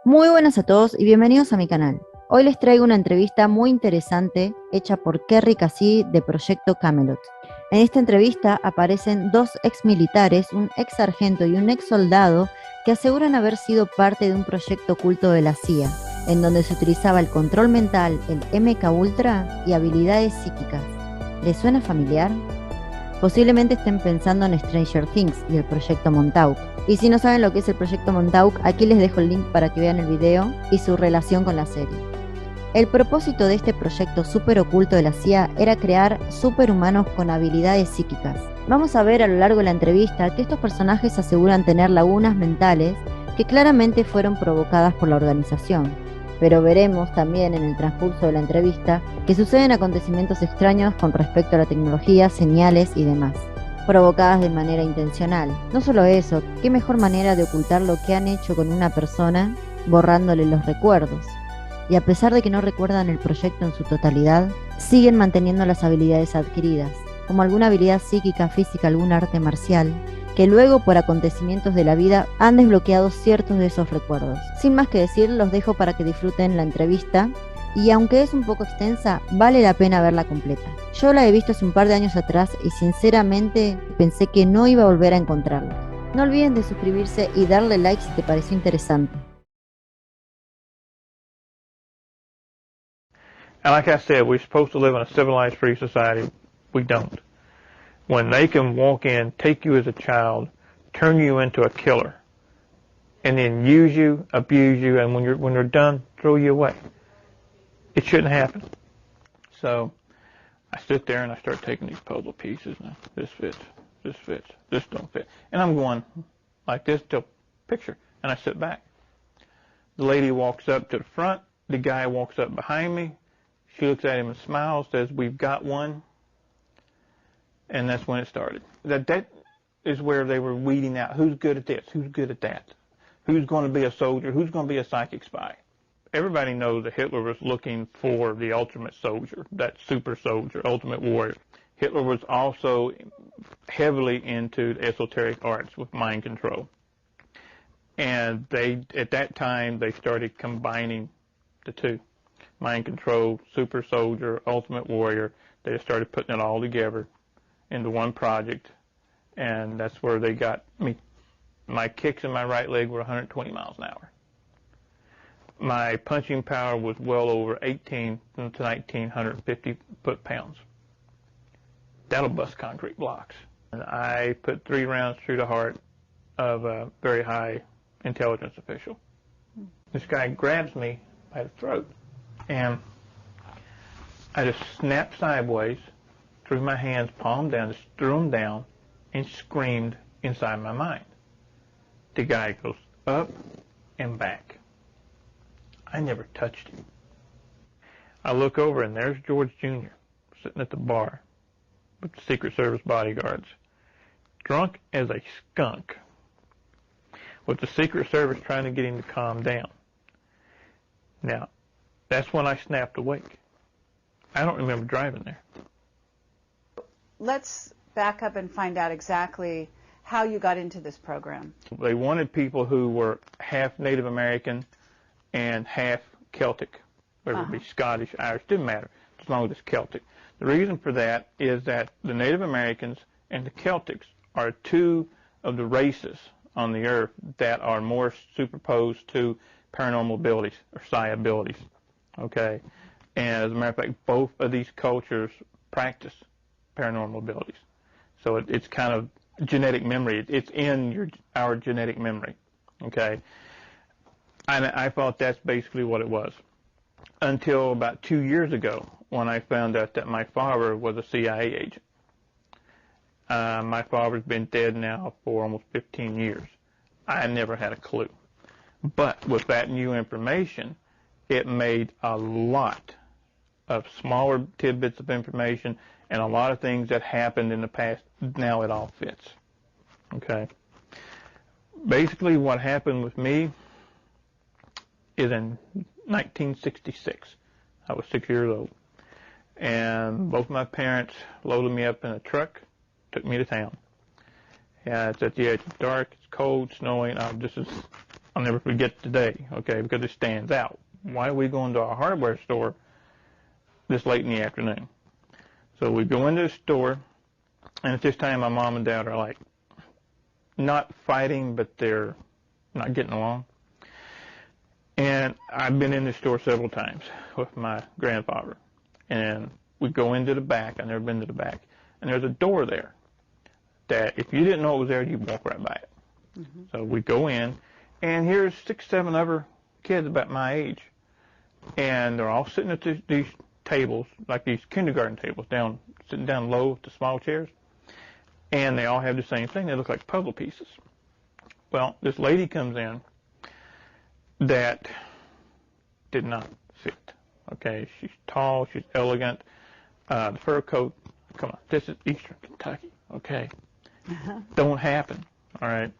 Muy buenas a todos y bienvenidos a mi canal. Hoy les traigo una entrevista muy interesante hecha por Kerry Cassie de Proyecto Camelot. En esta entrevista aparecen dos ex militares, un ex sargento y un ex soldado que aseguran haber sido parte de un proyecto oculto de la CIA, en donde se utilizaba el control mental, el MK Ultra y habilidades psíquicas. ¿Les suena familiar? Posiblemente estén pensando en Stranger Things y el proyecto Montauk. Y si no saben lo que es el proyecto Montauk, aquí les dejo el link para que vean el video y su relación con la serie. El propósito de este proyecto súper oculto de la CIA era crear superhumanos con habilidades psíquicas. Vamos a ver a lo largo de la entrevista que estos personajes aseguran tener lagunas mentales que claramente fueron provocadas por la organización. Pero veremos también en el transcurso de la entrevista que suceden acontecimientos extraños con respecto a la tecnología, señales y demás, provocadas de manera intencional. No solo eso, qué mejor manera de ocultar lo que han hecho con una persona borrándole los recuerdos. Y a pesar de que no recuerdan el proyecto en su totalidad, siguen manteniendo las habilidades adquiridas, como alguna habilidad psíquica, física, algún arte marcial, que luego por acontecimientos de la vida han desbloqueado ciertos de esos recuerdos. Sin más que decir, los dejo para que disfruten la entrevista y aunque es un poco extensa, vale la pena verla completa. Yo la he visto hace un par de años atrás y sinceramente pensé que no iba a volver a encontrarla. No olviden de suscribirse y darle like si te pareció interesante. And like I said, we're supposed to live in a civilized, free society. We don't. When they can walk in, take you as a child, turn you into a killer, and then use you, abuse you, and when they're done, throw you away. It shouldn't happen. So I sit there and I start taking these puzzle pieces. Now, this fits, this don't fit, and I'm going like this till picture, and I sit back. The lady walks up to the front. The guy walks up behind me. She looks at him and smiles, says, "We've got one." And that's when it started. That is where they were weeding out who's good at this, who's good at that, who's going to be a soldier, who's going to be a psychic spy. Everybody knows that Hitler was looking for the ultimate soldier, that super soldier, ultimate warrior. Hitler was also heavily into esoteric arts with mind control. And at that time, they started combining the two. Mind control, super soldier, ultimate warrior. They just started putting it all together into one project, and that's where they got me. My kicks in my right leg were 120 miles an hour. My punching power was well over 18 to 1,950 foot-pounds. That'll bust concrete blocks. And I put 3 rounds through the heart of a very high intelligence official. This guy grabs me by the throat, and I just snapped sideways, threw my hands palm down, just threw them down, and screamed inside my mind. The guy goes up and back. I never touched him. I look over, and there's George Jr. sitting at the bar with the Secret Service bodyguards, drunk as a skunk, with the Secret Service trying to get him to calm down. Now, that's when I snapped awake. I don't remember driving there. Let's back up and find out exactly how you got into this program. They wanted people who were half Native American and half Celtic, whether it be Scottish, Irish, didn't matter, as long as it's Celtic. The reason for that is that the Native Americans and the Celtics are two of the races on the earth that are more superposed to paranormal abilities or psi abilities. Okay? And as a matter of fact, both of these cultures practice paranormal abilities. So it's kind of genetic memory. It's in our genetic memory. Okay? And I thought that's basically what it was. Until about 2 years ago when I found out that my father was a CIA agent. My father's been dead now for almost 15 years. I never had a clue. But with that new information, it made a lot of smaller tidbits of information and a lot of things that happened in the past. Now it all fits. Okay? Basically what happened with me is in 1966. I was 6 years old. And both my parents loaded me up in a truck, took me to town. Yeah, it's at the edge. It's dark, it's cold, snowing. This is I'll never forget today, okay, because it stands out. Why are we going to a hardware store this late in the afternoon? So we go into the store, and at this time my mom and dad are like not fighting, but they're not getting along. And I've been in the store several times with my grandfather. And we go into the back. I've never been to the back. And there's a door there that if you didn't know it was there, you'd walk right by it. Mm-hmm. So we go in, and here's 6, 7 other kids about my age. And they're all sitting at these tables, like these kindergarten tables, sitting down low with the small chairs. And they all have the same thing. They look like puzzle pieces. Well, this lady comes in that did not fit. Okay, she's tall, she's elegant. The fur coat, come on, this is Eastern Kentucky, okay? Don't happen, all right?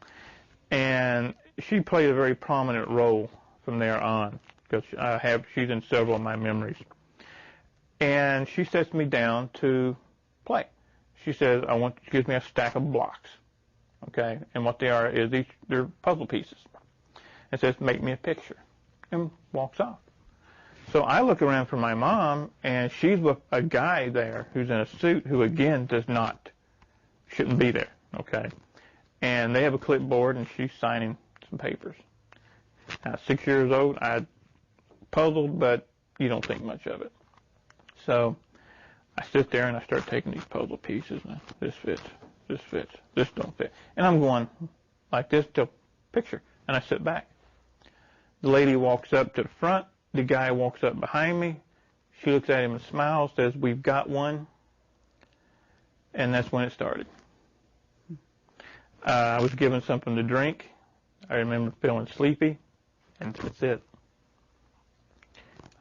And she played a very prominent role from there on, because she's in several of my memories. And she sets me down to play. She says, she gives me a stack of blocks, okay? And what they are is they're puzzle pieces. And says, make me a picture, and walks off. So I look around for my mom, and she's with a guy there who's in a suit who, again, shouldn't be there, okay? And they have a clipboard, and she's signing some papers. Now, 6 years old, I puzzled, but you don't think much of it. So I sit there, and I start taking these puzzle pieces. And this fits, this don't fit. And I'm going like this to picture, and I sit back. The lady walks up to the front. The guy walks up behind me. She looks at him and smiles, says, we've got one. And that's when it started. I was given something to drink. I remember feeling sleepy, and that's it.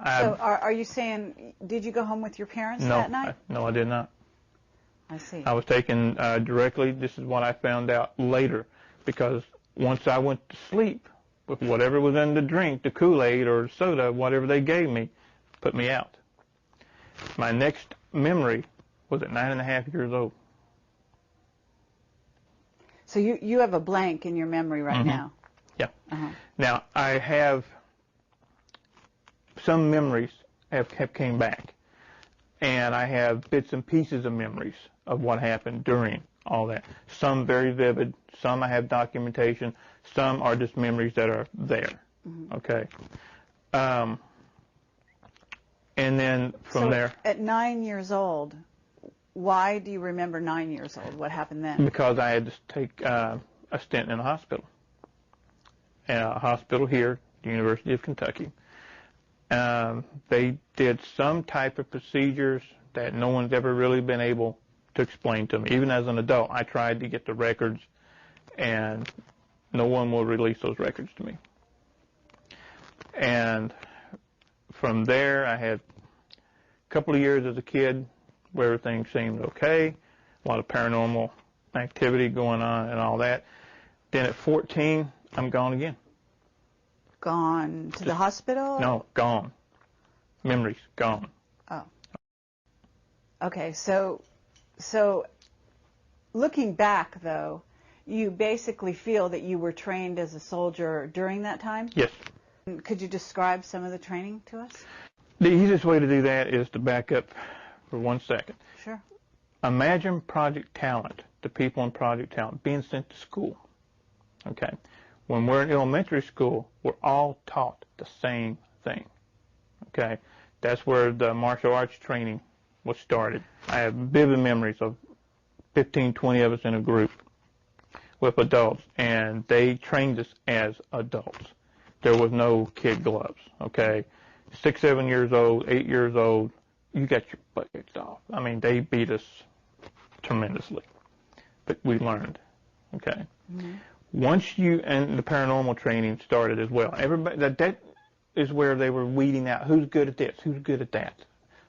So are you saying, did you go home with your parents that night? No, I did not. I see. I was taken directly. This is what I found out later, because once I went to sleep, with whatever was in the drink, the Kool-Aid or soda, whatever they gave me, put me out. My next memory was at 9.5 years old. So you have a blank in your memory right now. Yeah. Now, I have some memories have came back, and I have bits and pieces of memories of what happened during all that. Some very vivid, some I have documentation, some are just memories that are there, okay? And then from there... At 9 years old, why do you remember 9 years old? What happened then? Because I had to take a stint in a hospital. A hospital here, the University of Kentucky. They did some type of procedures that no one's ever really been able to explain to me. Even as an adult, I tried to get the records, and no one will release those records to me. And from there, I had a couple of years as a kid where everything seemed okay, a lot of paranormal activity going on and all that. Then at 14, I'm gone again. Gone to the hospital? No, gone. Memories, gone. Oh. Okay, so looking back, though, you basically feel that you were trained as a soldier during that time? Yes. Could you describe some of the training to us? The easiest way to do that is to back up for 1 second. Sure. Imagine Project Talent, the people in Project Talent, being sent to school. Okay. When we're in elementary school, we're all taught the same thing. Okay. That's where the martial arts training was started. I have vivid memories of 15, 20 of us in a group with adults, and they trained us as adults. There was no kid gloves, okay? 6, 7 years old, 8 years old, you got your butt kicked off. I mean, they beat us tremendously, but we learned, okay? Once and the paranormal training started as well. Everybody, that is where they were weeding out who's good at this, who's good at that,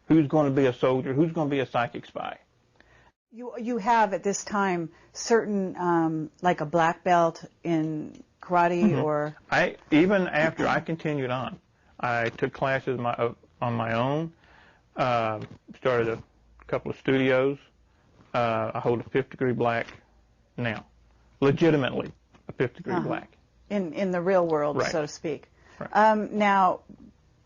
who's going to be a soldier, who's going to be a psychic spy. You have at this time certain like a black belt in karate or even after I continued on, I took classes on my own. Started a couple of studios. I hold a 5th degree black now, legitimately a 5th degree black. in the real world, Right. so to speak. Right. Now,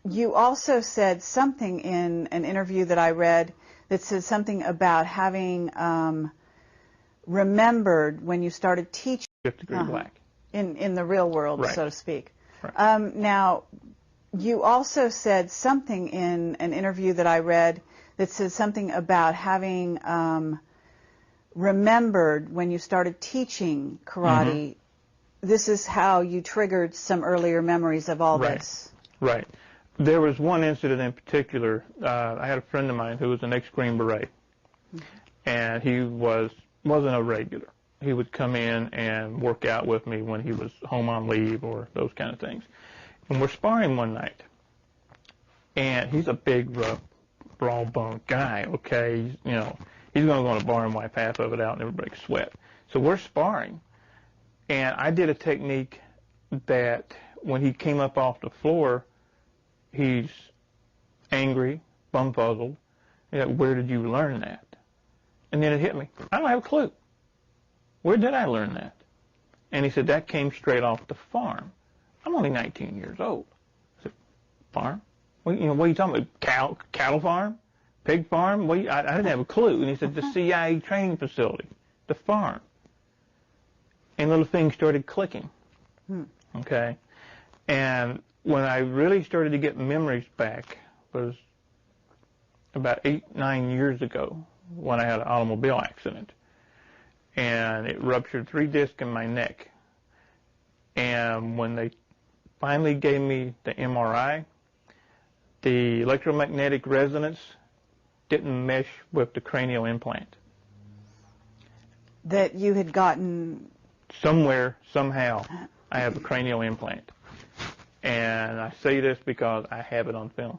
you also said something in an interview that I read that said something about having remembered when you started teaching. 5th-degree black. In the real world, Right. so to speak. Right. Now, you also said something in an interview that I read that said something about having remembered when you started teaching karate. This is how you triggered some earlier memories of all Right. this. Right. There was one incident in particular. I had a friend of mine who was an ex-Green Beret, and he wasn't a regular. He would come in and work out with me when he was home on leave or those kind of things. And we're sparring one night, and he's a big, rough, broad-boned guy, okay? He's going to go in a bar and wipe half of it out and everybody sweat. So we're sparring, and I did a technique that when he came up off the floor, he's angry, bumfuzzled. He's like, where did you learn that? And then it hit me. I don't have a clue. Where did I learn that? And he said, that came straight off the farm. I'm only 19 years old. I said, farm? What are you talking about? Cattle farm? Pig farm? I didn't have a clue. And he said, the CIA training facility, the farm. And little things started clicking. Okay? And when I really started to get memories back was about 8-9 years ago when I had an automobile accident. And it ruptured 3 discs in my neck. And when they finally gave me the MRI, the electromagnetic resonance didn't mesh with the cranial implant. That you had gotten... Somewhere, somehow, I have a cranial implant. And I say this because I have it on film.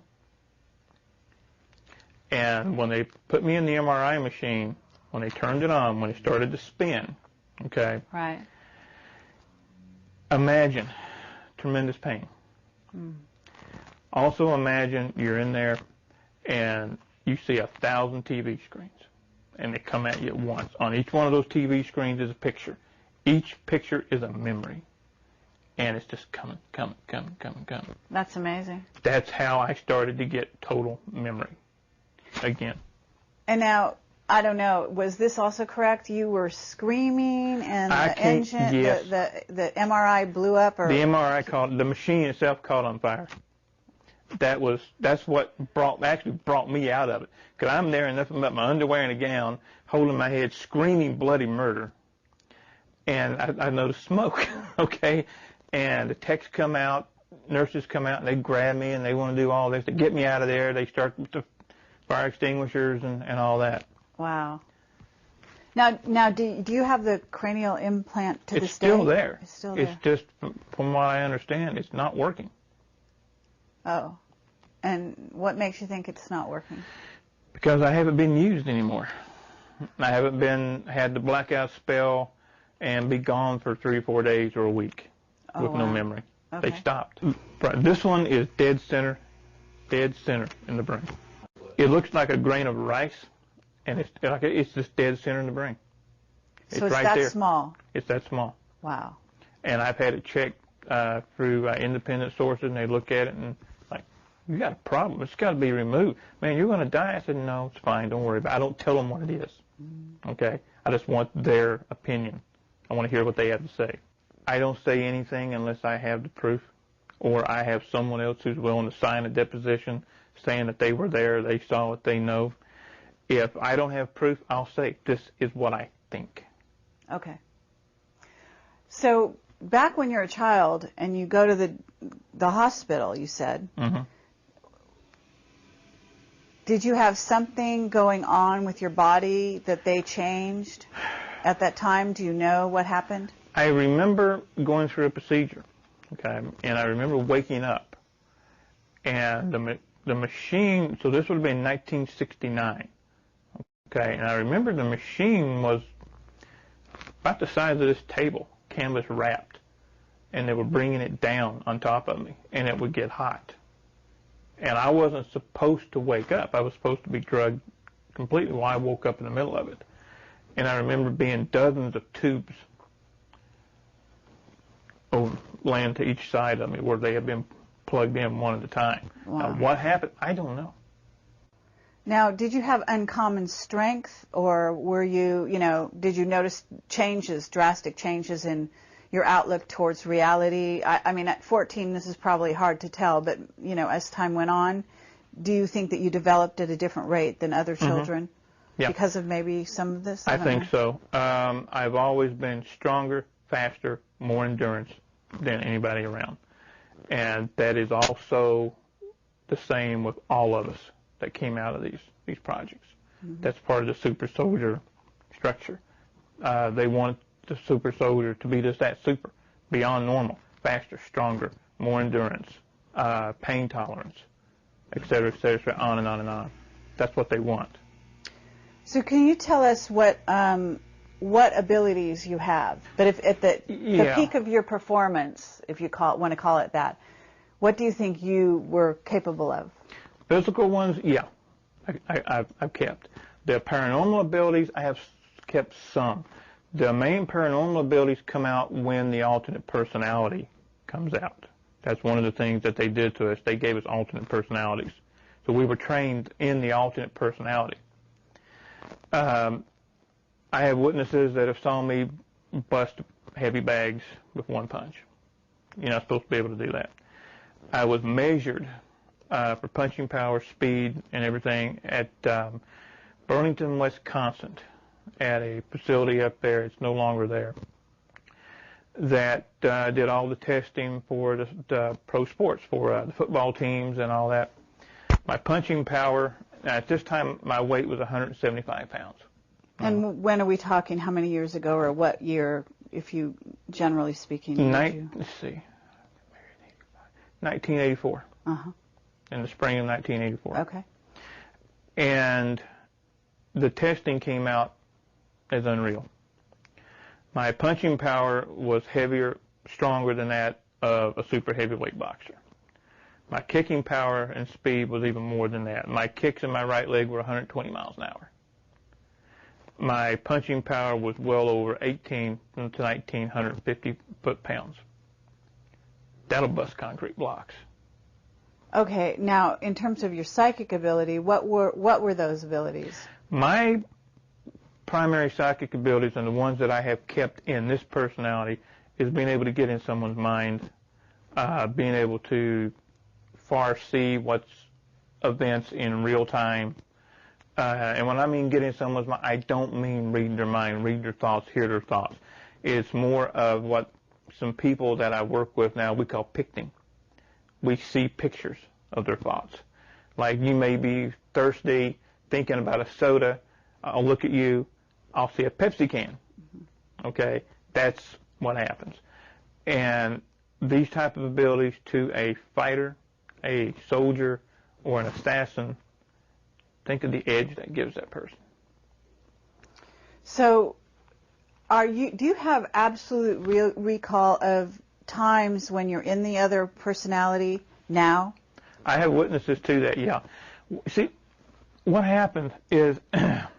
And when they put me in the MRI machine, when they turned it on, when it started to spin, okay? Right. Imagine tremendous pain. Also imagine you're in there and you see 1,000 TV screens and they come at you at once. On each one of those TV screens is a picture. Each picture is a memory. And it's just coming. That's amazing. That's how I started to get total memory again. And now, I don't know, was this also correct? You were screaming and the engine, yes. the MRI blew up? Or? The MRI the machine itself caught on fire. That's what actually brought me out of it. Because I'm there in nothing but my underwear and a gown, holding my head, screaming bloody murder. And I noticed smoke, okay? And the techs come out, nurses come out, and they grab me, and they want to do all this to get me out of there. They start with the fire extinguishers and all that. Wow. Now, do you have the cranial implant to this day? It's still there. It's still there. It's just, from what I understand, it's not working. Oh. And what makes you think it's not working? Because I haven't been used anymore. I haven't had the blackout spell and be gone for 3 or 4 days or a week with no memory. Okay. They stopped. This one is dead center in the brain. It looks like a grain of rice, and it's just dead center in the brain. So it's right that there. small? It's that small. Wow. And I've had it checked through independent sources, and they look at it and like, you got a problem. It's got to be removed. Man, you're going to die. I said, no, it's fine. Don't worry about it. I don't tell them what it is. Okay? I just want their opinion. I want to hear what they have to say. I don't say anything unless I have the proof, or I have someone else who's willing to sign a deposition saying that they were there, they saw what they know. If I don't have proof, I'll say, this is what I think. Okay. So back when you're a child and you go to the hospital, you said, did you have something going on with your body that they changed at that time? Do you know what happened? I remember going through a procedure, okay, and I remember waking up, and the machine, so this would have been 1969, okay, and I remember the machine was about the size of this table, canvas wrapped, and they were bringing it down on top of me, and it would get hot. And I wasn't supposed to wake up. I was supposed to be drugged completely while I woke up in the middle of it. And I remember being dozens of tubes land to each side of me where they have been plugged in one at a time. Wow. Now, what happened? I don't know. Now, did you have uncommon strength, or were you, did you notice drastic changes in your outlook towards reality? I mean, at 14, this is probably hard to tell, but, as time went on, do you think that you developed at a different rate than other children? Yeah. Because of maybe some of this? I think so. I've always been stronger, faster, more endurance than anybody around. And that is also the same with all of us that came out of these projects. That's part of the super soldier structure. They want the super soldier to be just that super, beyond normal, faster, stronger, more endurance, pain tolerance, et cetera, on and on and on. That's what they want. So can you tell us what abilities you have? But if at the peak of your performance, if you want to call it that, what do you think you were capable of? Physical ones, yeah, I've kept. The paranormal abilities, I have kept some. The main paranormal abilities come out when the alternate personality comes out. That's one of the things that they did to us. They gave us alternate personalities. So we were trained in the alternate personality. I have witnesses that have saw me bust heavy bags with one punch. You're not supposed to be able to do that. I was measured for punching power, speed, and everything at Burlington, Wisconsin, at a facility up there. It's no longer there. That did all the testing for the pro sports, for the football teams and all that. My punching power, at this time, my weight was 175 pounds. And when are we talking? How many years ago, or what year, if you, generally speaking? Let's see, 1984. In the spring of 1984. Okay. And the testing came out as unreal. My punching power was heavier, stronger than that of a super heavyweight boxer. My kicking power and speed was even more than that. My kicks in my right leg were 120 miles an hour. My punching power was well over 18 to 1,950 foot-pounds. That'll bust concrete blocks. Okay, now in terms of your psychic ability, what were those abilities? My primary psychic abilities, and the ones that I have kept in this personality, is being able to get in someone's mind, being able to foresee what's events in real time. And when I mean get in someone's mind, I don't mean reading their mind, read their thoughts, hear their thoughts. It's more of what some people that I work with now we call picting. We see pictures of their thoughts. Like you may be thirsty, thinking about a soda. I'll look at you. I'll see a Pepsi can. Okay? That's what happens. And these type of abilities to a fighter, a soldier, or an assassin, think of the edge that gives that person. So do you have absolute recall of times when you're in the other personality now? I have witnesses to that, yeah. See, what happened is I'm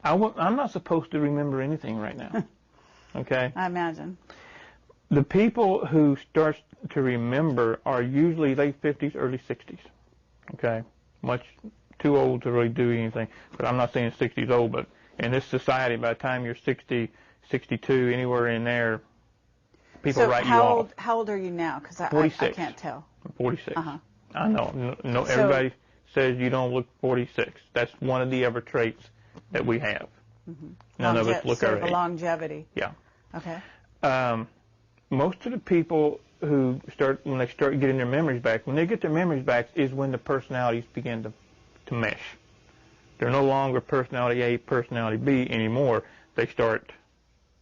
not supposed to remember anything right now, okay? I imagine. The people who start to remember are usually late 50s, early 60s, okay? Much too old to really do anything. But I'm not saying 60 is old, but in this society, by the time you're 60, 62, anywhere in there, people write you off. So how old are you now? Because I can't tell. I'm 46. I know. No, everybody says you don't look 46. That's one of the other traits that we have. None of us look our age. Longevity. Yeah. Okay. Most of the people who when they start getting their memories back, when they get their memories back is when the personalities begin to mesh. They're no longer personality A, personality B anymore. They start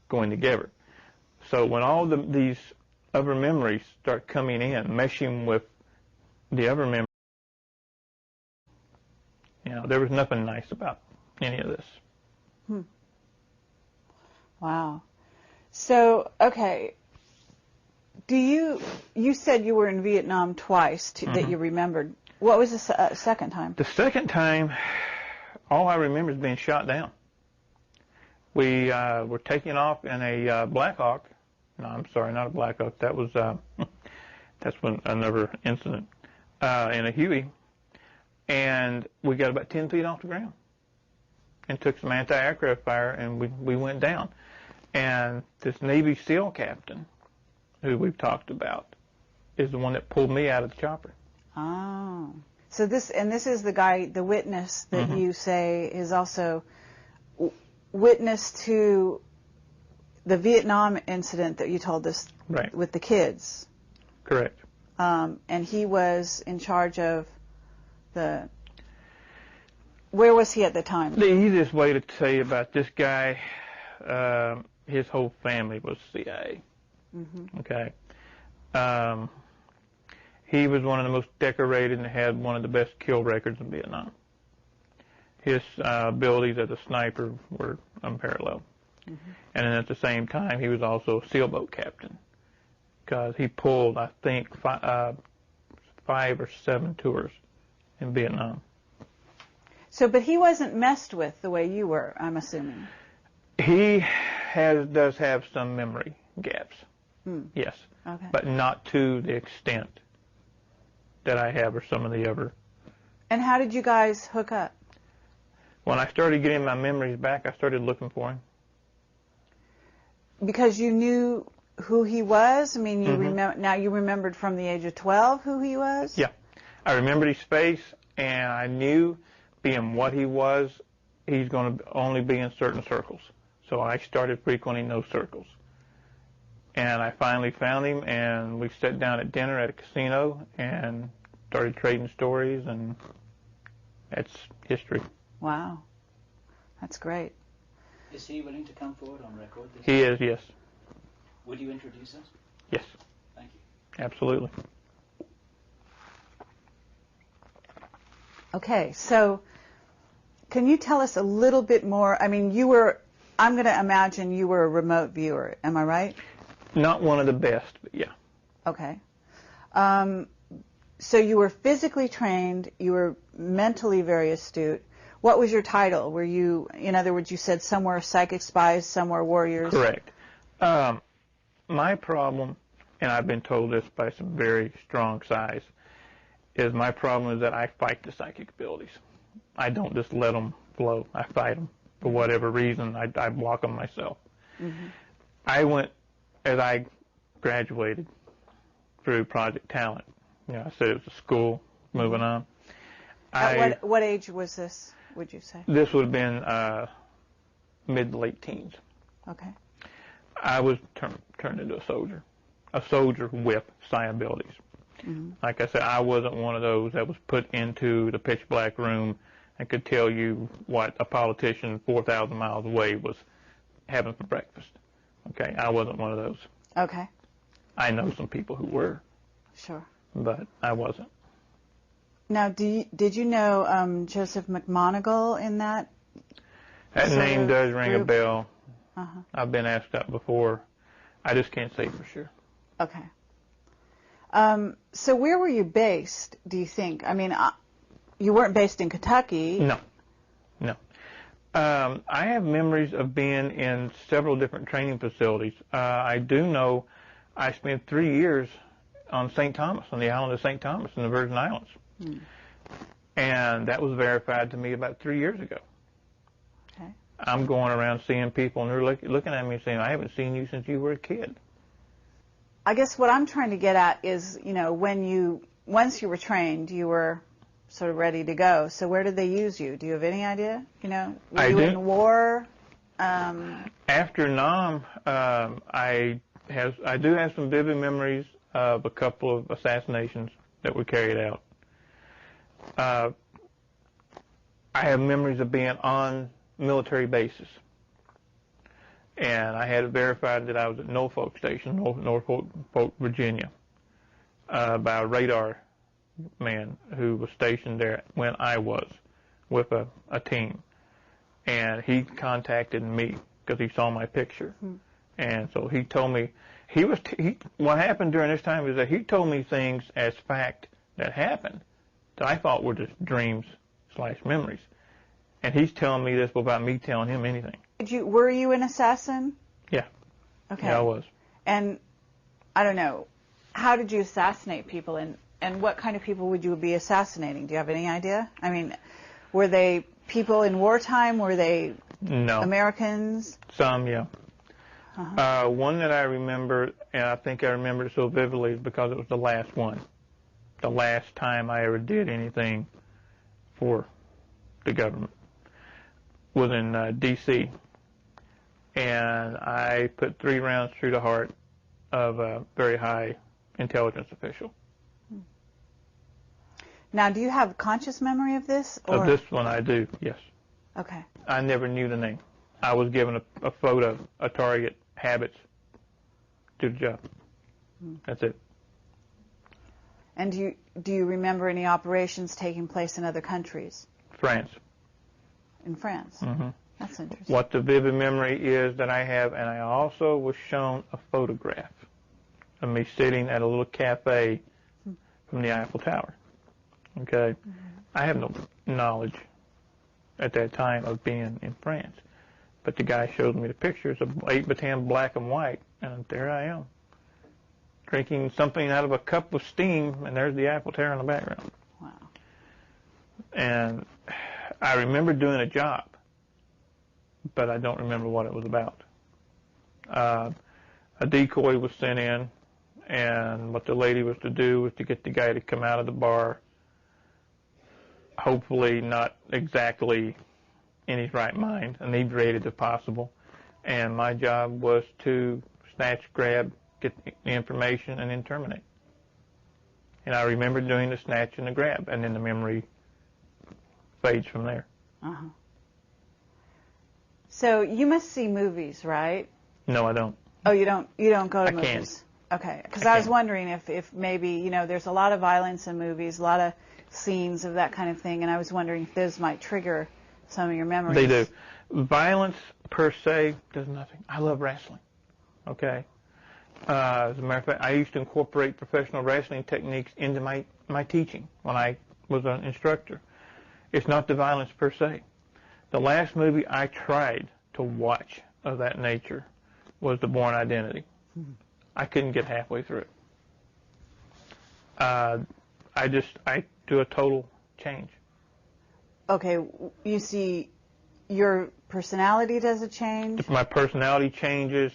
going together. So when all these other memories start coming in, meshing with the other memories, there was nothing nice about any of this. Wow. So, okay, you said you were in Vietnam twice that you remembered. What was the second time? The second time, all I remember is being shot down. We were taking off in a Black Hawk, No, I'm sorry, not a Black Hawk. That was that's when another incident in a Huey, and we got about 10 feet off the ground, and took some anti-aircraft fire, and we went down. And this Navy SEAL captain, who we've talked about, is the one that pulled me out of the chopper. Oh, so this is the guy, the witness that you say is also witness to the Vietnam incident that you told us, right, with the kids. Correct. And he was in charge of the. Where was he at the time? The easiest way to tell you about this guy, his whole family was CIA. Okay. He was one of the most decorated and had one of the best kill records in Vietnam. His abilities as a sniper were unparalleled. And then at the same time, he was also a sailboat captain, because he pulled, I think, 5 or 7 tours in Vietnam. So, but he wasn't messed with the way you were, I'm assuming. He does have some memory gaps, yes, Okay. but not to the extent that I have or some of the other. And how did you guys hook up? When I started getting my memories back, I started looking for him. Because you knew who he was? I mean, now you remembered from the age of 12 who he was? Yeah. I remembered his face, and I knew, being what he was, he's going to only be in certain circles. So I started frequenting those circles. And I finally found him, and we sat down at dinner at a casino and started trading stories, and that's history. Wow. That's great. Is he willing to come forward on record? He is, yes. Would you introduce us? Yes. Thank you. Absolutely. Okay, so can you tell us a little bit more? I mean, I'm going to imagine you were a remote viewer. Am I right? Not one of the best, but yeah. Okay. So you were physically trained. You were mentally very astute. What was your title? Were you, in other words, you said some were psychic spies, some were warriors? Correct. My problem, and I've been told this by some very strong size, is my problem is that I fight the psychic abilities. I don't just let them flow. I fight them for whatever reason. I block them myself. I went, as I graduated through Project Talent, I said it was a school, moving on. At what age was this, would you say? This would have been mid to late teens. Okay. I was turned into a soldier with psi abilities. Like I said, I wasn't one of those that was put into the pitch black room and could tell you what a politician 4,000 miles away was having for breakfast. Okay, I wasn't one of those. Okay. I know some people who were. Sure. But I wasn't. Now, did you know Joseph McMoneagle in that? That name does ring a bell. Uh-huh. I've been asked that before. I just can't say for sure. Okay. So where were you based, do you think? I mean, you weren't based in Kentucky. No. I have memories of being in several different training facilities. I do know I spent 3 years on St. Thomas, on the island of St. Thomas in the Virgin Islands. And that was verified to me about 3 years ago. Okay. I'm going around seeing people, and they're looking at me and saying, I haven't seen you since you were a kid. I guess what I'm trying to get at is, once you were trained, you were sort of ready to go. So where did they use you? Do you have any idea? Were you in war? After Nam, I do have some vivid memories of a couple of assassinations that were carried out. I have memories of being on military bases. And I had it verified that I was at Norfolk Station, Norfolk, Virginia, by a radar man who was stationed there when I was with a team. And he contacted me because he saw my picture. And so he told me, what happened during this time is that he told me things as fact that happened that I thought were just dreams/memories. And he's telling me this without me telling him anything. Were you an assassin? Yeah. Okay. Yeah, I was. And I don't know, how did you assassinate people, and what kind of people would you be assassinating? Do you have any idea? I mean, were they people in wartime? Were they No. Americans? Some, yeah. One that I remember, and I think I remember it so vividly, is because it was the last one. The last time I ever did anything for the government was in D.C. And I put 3 rounds through the heart of a very high intelligence official. Now, do you have conscious memory of this? Or? Of this one, I do, yes. Okay. I never knew the name. I was given a photo, a target, habits, do the job. That's it. And do you remember any operations taking place in other countries? France. In France? Mm-hmm. That's interesting. What the vivid memory is that I have, and I also was shown a photograph of me sitting at a little cafe from the Eiffel Tower. Okay? I have no knowledge at that time of being in France. But the guy showed me the pictures of 8x10 black and white, and there I am, drinking something out of a cup of steam, and there's the Eiffel Tower in the background. Wow. And I remember doing a job, but I don't remember what it was about. A decoy was sent in, and what the lady was to do was to get the guy to come out of the bar, hopefully not exactly in his right mind, inebriated if possible. And my job was to snatch, grab, get the information, and then terminate. And I remember doing the snatch and the grab, and then the memory fades from there. Uh-huh. So you must see movies, right? No, I don't. Oh, you don't go to I movies? can't. Okay, because I was wondering if maybe, you know, there's a lot of violence in movies, a lot of scenes of that kind of thing, and I was wondering if those might trigger some of your memories. They do. Violence per se does nothing. I love wrestling. Okay. As a matter of fact, I used to incorporate professional wrestling techniques into my teaching when I was an instructor. It's not the violence per se. The last movie I tried to watch of that nature was The Bourne Identity. I couldn't get halfway through it. I do a total change. Okay, you see, your personality does a change? My personality changes.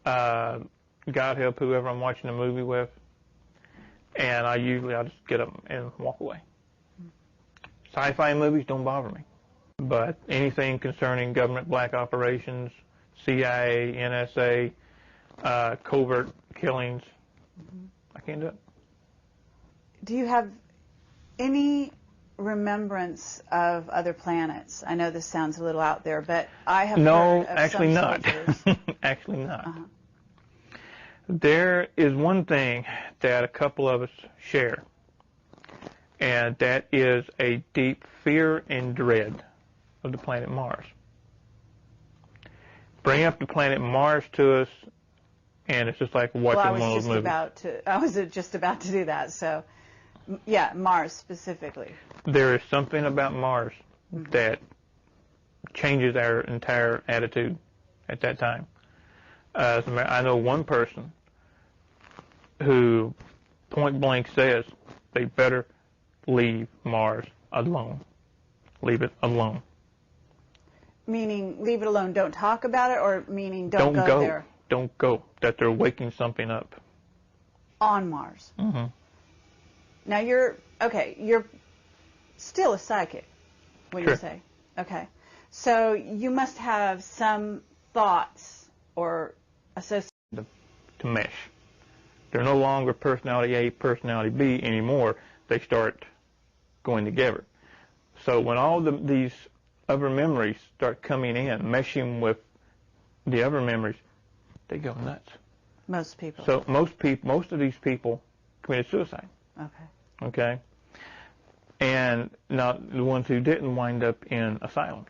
God help whoever I'm watching a movie with. And I'll just get up and walk away. Sci-fi movies don't bother me. But anything concerning government black operations, CIA, NSA, covert killings, I can't do it. Do you have any remembrance of other planets? I know this sounds a little out there, but I have heard of actually some not. soldiers. Actually not. There is one thing that a couple of us share, and that is a deep fear and dread of the planet Mars. Bring up the planet Mars to us, and it's just like watching one of those movies. I was just about to do that. So, yeah, Mars specifically. There is something about Mars that changes our entire attitude at that time. I know one person who point blank says they better leave Mars alone. Leave it alone. Meaning leave it alone, don't talk about it, or meaning don't go there? Don't go. That they're waking something up. On Mars. Mm-hmm. Now you're still a psychic, when Sure. you say. Okay. So you must have some thoughts or associations. To mesh. They're no longer personality A, personality B anymore. They start going together. So when all these other memories start coming in, meshing with the other memories, they go nuts. Most people. So most of these people committed suicide. Okay. Okay? And now the ones who didn't wind up in asylums.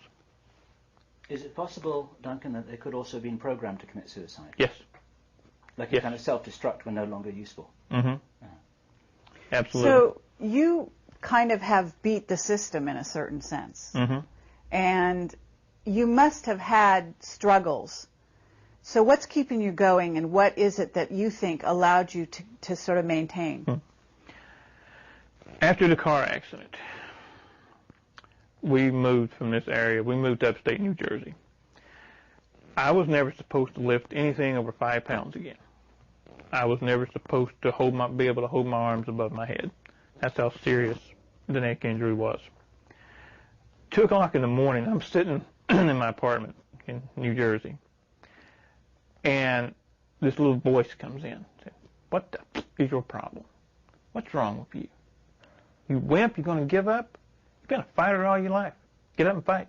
Is it possible, Duncan, that they could also have been programmed to commit suicide? Yes. Like Yes. a kind of self-destruct when no longer useful? Mm-hmm. Absolutely. So you kind of have beat the system in a certain sense. Mm-hmm. And you must have had struggles So what's keeping you going, and what is it that you think allowed you to sort of maintain? After the car accident, we moved from this area. We moved to upstate New Jersey. I was never supposed to lift anything over 5 pounds again. I was never supposed to be able to hold my arms above my head. That's how serious the neck injury was. 2 o'clock in the morning, I'm sitting in my apartment in New Jersey, and this little voice comes in. Says, "What the is your problem? What's wrong with you? You wimp, you're going to give up? You've been a fighter all your life. Get up and fight."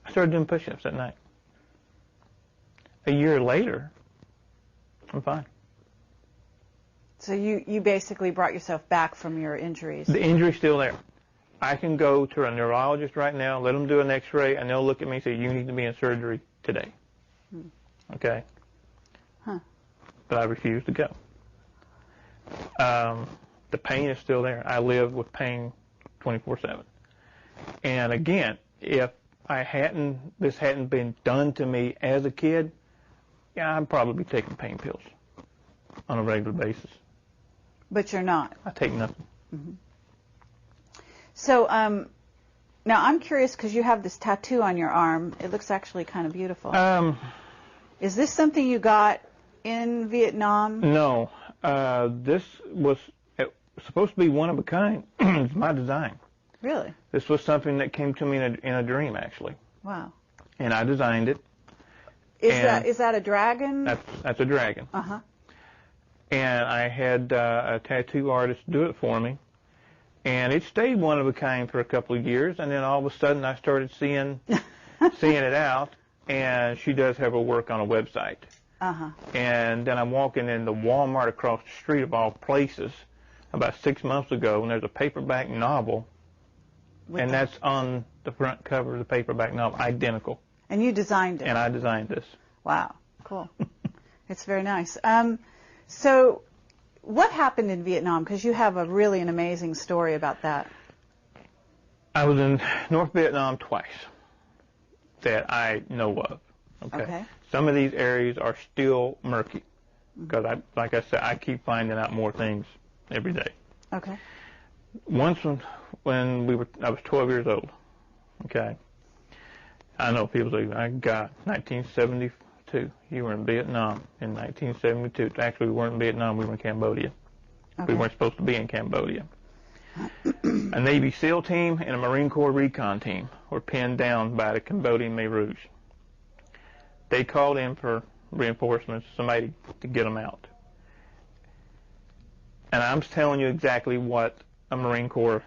I started doing push-ups that night. A year later, I'm fine. So you basically brought yourself back from your injuries. The injury's still there. I can go to a neurologist right now, let them do an x-ray, and they'll look at me and say, "You need to be in surgery today." Okay? Huh. But I refuse to go. The pain is still there. I live with pain 24/7. And again, if this hadn't been done to me as a kid, yeah, I'd probably be taking pain pills on a regular basis. But you're not. I take nothing. Mm-hmm. So now I'm curious because you have this tattoo on your arm. It looks actually kind of beautiful. Is this something you got in Vietnam? No. This was supposed to be one of a kind. It's my design. Really? This was something that came to me in a dream, actually. Wow. And I designed it. Is that a dragon? That's a dragon. Uh-huh. And I had a tattoo artist do it for me. And it stayed one of a kind for a couple of years, and then all of a sudden I started seeing it out, and she does have her work on a website. Uh-huh. And then I'm walking in the Walmart across the street of all places about 6 months ago, and there's a paperback novel, and that's on the front cover of the paperback novel, identical. And you designed it? And I designed this. Wow, cool. It's very nice. So what happened in Vietnam? Because you have an amazing story about that. I was in North Vietnam twice that I know of. Okay. Some of these areas are still murky because, like I said, I keep finding out more things every day. Okay. Once when I was 12 years old. Okay. I know people say, "My God, 1972. You were in Vietnam in 1972. Actually, we weren't in Vietnam. We were in Cambodia. Okay. We weren't supposed to be in Cambodia. A Navy SEAL team and a Marine Corps recon team were pinned down by the Cambodian Khmer Rouge. They called in for reinforcements, somebody to get them out. And I'm telling you exactly what a Marine Corps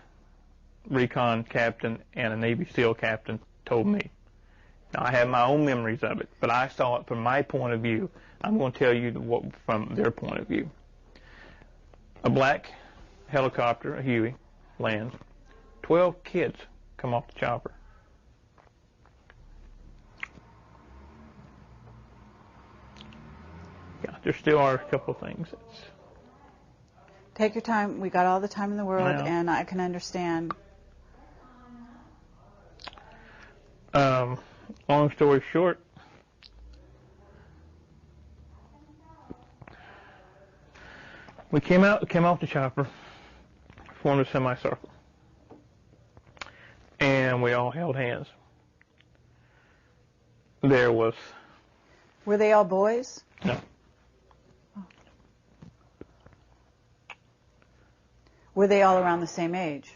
recon captain and a Navy SEAL captain told me. Now, I have my own memories of it, but I saw it from my point of view. I'm going to tell you from their point of view. A black helicopter, a Huey, lands. 12 kids come off the chopper. Yeah, there still are a couple of things. Take your time. We got all the time in the world, Now, and I can understand. Long story short, we came off the chopper, formed a semicircle, and we all held hands. Were they all boys? No. Were they all around the same age?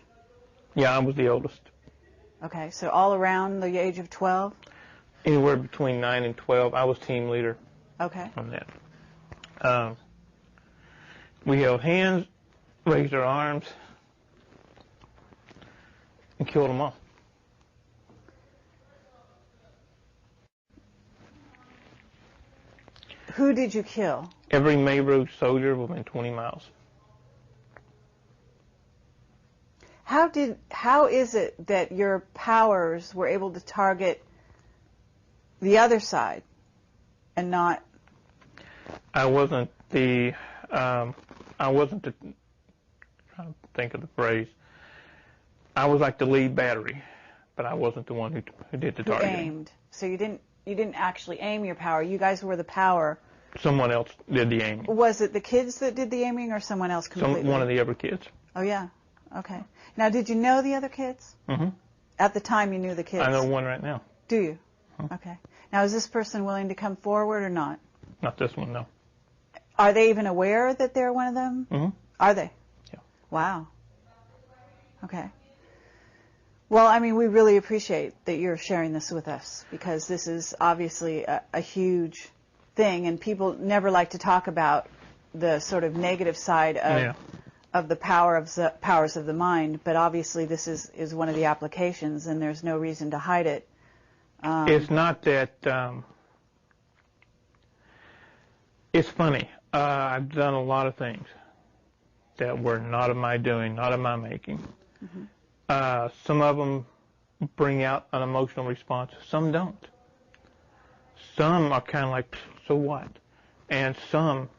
Yeah, I was the oldest. Okay, so all around the age of 12? Anywhere between 9 and 12. I was team leader. Okay. On that. We held hands, raised our arms, and killed them all. Who did you kill? Every Khmer Rouge soldier within 20 miles. How is it that your powers were able to target the other side and not? I wasn't the trying to think of the phrase. I was like the lead battery, but I wasn't the one who did the targeting. Aimed. So you didn't you didn't actually aim your power. You guys were the power. Someone else did the aiming. Was it the kids that did the aiming or someone else completely? One of the other kids. Oh, yeah. Okay. Now, did you know the other kids? Mm-hmm. At the time, you knew the kids? I know one right now. Do you? Mm-hmm. Okay. Now, is this person willing to come forward or not? Not this one, no. Are they even aware that they're one of them? Mm-hmm. Are they? Yeah. Wow. Okay. Well, I mean, we really appreciate that you're sharing this with us because this is obviously a huge thing, and people never like to talk about the sort of negative side of the powers of the mind, but obviously this is one of the applications, and there's no reason to hide it. It's not that... it's funny. I've done a lot of things that were not of my doing, not of my making. Mm-hmm. Some of them bring out an emotional response. Some don't. Some are kind of like, so what? And some,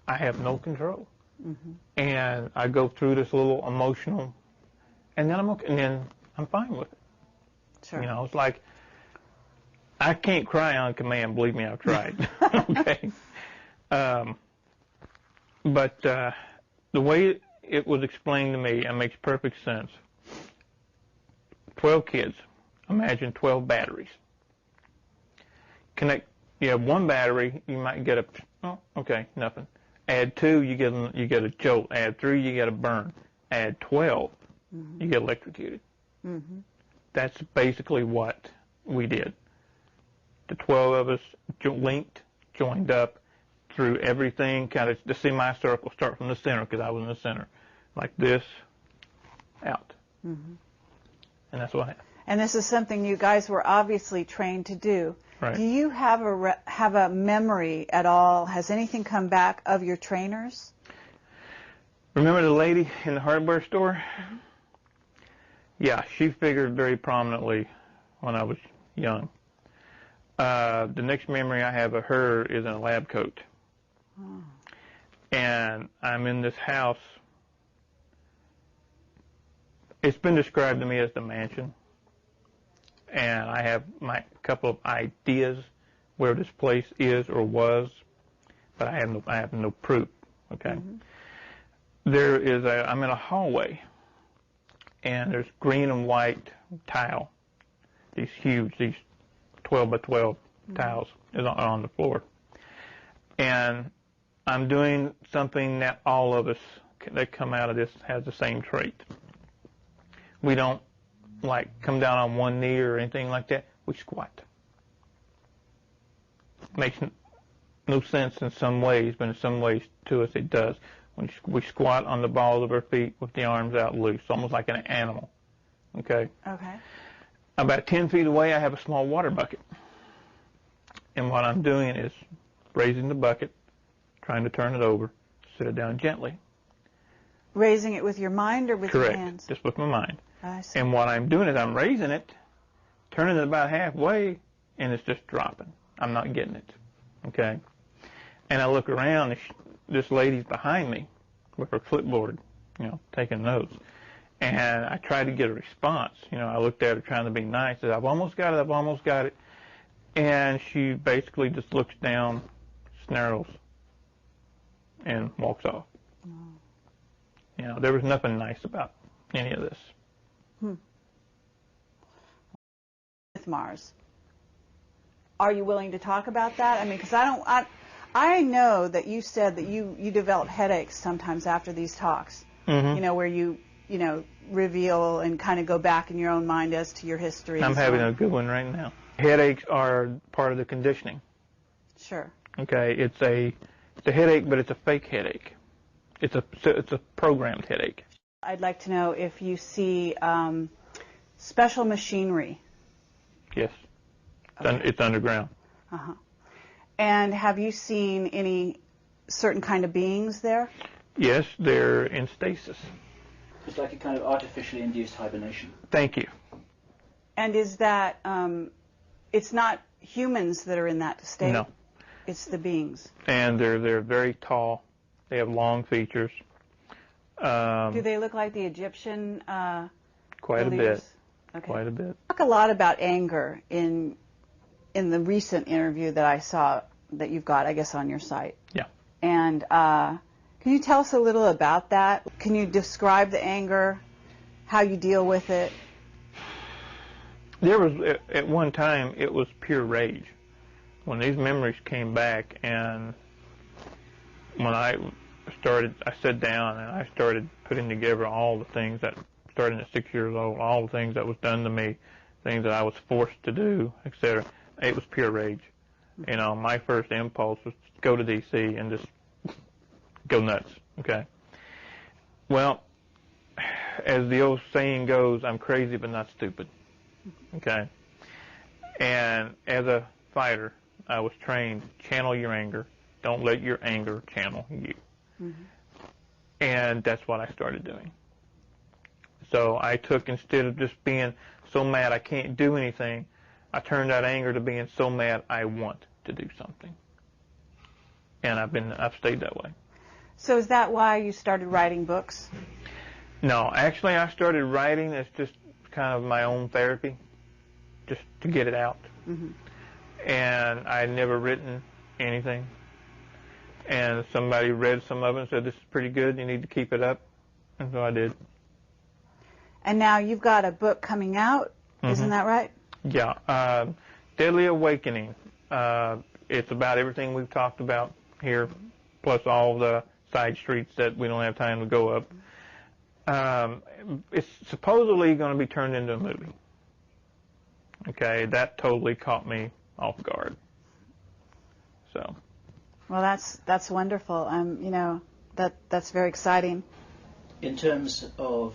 I have no control. Mm-hmm. And I go through this little emotional, and then I'm okay, and then I'm fine with it. Sure. You know, it's like, I can't cry on command. Believe me, I've tried. Okay. But the way it was explained to me, it makes perfect sense. 12 kids. Imagine 12 batteries. You have one battery, you might get nothing. Add 2, you get a jolt. Add 3, you get a burn. Add 12, mm-hmm. you get electrocuted. Mm-hmm. That's basically what we did. The 12 of us joined up through everything, kind of the semicircle, start from the center, because I was in the center, like this, out. Mm-hmm. And that's what happened. And this is something you guys were obviously trained to do. Right. Do you have a memory at all? Has anything come back of your trainers? Remember the lady in the hardware store? Mm-hmm. Yeah, she figured very prominently when I was young. The next memory I have of her is in a lab coat. Oh. And I'm in this house. It's been described to me as the mansion. And I have my couple of ideas where this place is or was, but I have no proof. Okay. Mm-hmm. I'm in a hallway, and there's green and white tile. These 12 by 12 mm-hmm. tiles is on the floor. And I'm doing something that all of us that come out of this has the same trait. We don't come down on one knee or anything like that. We squat. Makes no sense in some ways, but in some ways to us it does. We squat on the balls of our feet with the arms out loose, almost like an animal. Okay? Okay. About 10 feet away, I have a small water bucket. And what I'm doing is raising the bucket, trying to turn it over, sit it down gently. Raising it with your mind or with Correct. Your hands? Just with my mind. I see. And what I'm doing is I'm raising it, turning it about halfway, and it's just dropping. I'm not getting it. Okay? And I look around, and this lady's behind me with her clipboard, taking notes. And I tried to get a response. I looked at her trying to be nice. I said, I've almost got it. And she basically just looks down, snarls, and walks off. Oh. There was nothing nice about any of this. With Mars, are you willing to talk about that? I mean, because I know that you said that you develop headaches sometimes after these talks. Mm-hmm. Where you reveal and kind of go back in your own mind as to your history. I'm having a good one right now. Headaches are part of the conditioning. Sure. Okay, it's a headache, but it's a fake headache. It's a programmed headache. I'd like to know if you see special machinery. Yes. Okay. It's underground. Uh-huh. And have you seen any certain kind of beings there? Yes, they're in stasis. It's like a kind of artificially induced hibernation. Thank you. And is that, it's not humans that are in that state? No. It's the beings. And they're very tall. They have long features. Do they look like the Egyptian Quite believers? a bit. Okay. Quite a bit. Talk a lot about anger in in the recent interview that I saw that you've got, I guess, on your site. Yeah. And can you tell us a little about that? Can you describe the anger, how you deal with it? There was, at one time, it was pure rage. When these memories came back, and when I sat down and I started putting together all the things that, starting at 6 years old, all the things that was done to me, things that I was forced to do, etc. It was pure rage. You know, my first impulse was to go to D.C. and just go nuts, okay? Well, as the old saying goes, I'm crazy but not stupid, okay? And as a fighter, I was trained, channel your anger. Don't let your anger channel you. Mm-hmm. And that's what I started doing. So I took, instead of just being so mad I can't do anything, I turned that anger to being so mad I want to do something. And I've stayed that way. So is that why you started writing books? No, actually I started writing as just kind of my own therapy, just to get it out. Mm-hmm. And I had never written anything. And somebody read some of it and said, this is pretty good, you need to keep it up. And so I did. And now you've got a book coming out, isn't that right? Yeah, Deadly Awakening. It's about everything we've talked about here, plus all the side streets that we don't have time to go up. It's supposedly going to be turned into a movie. Okay, that totally caught me off guard. So. Well, that's wonderful. You know, that's very exciting. In terms of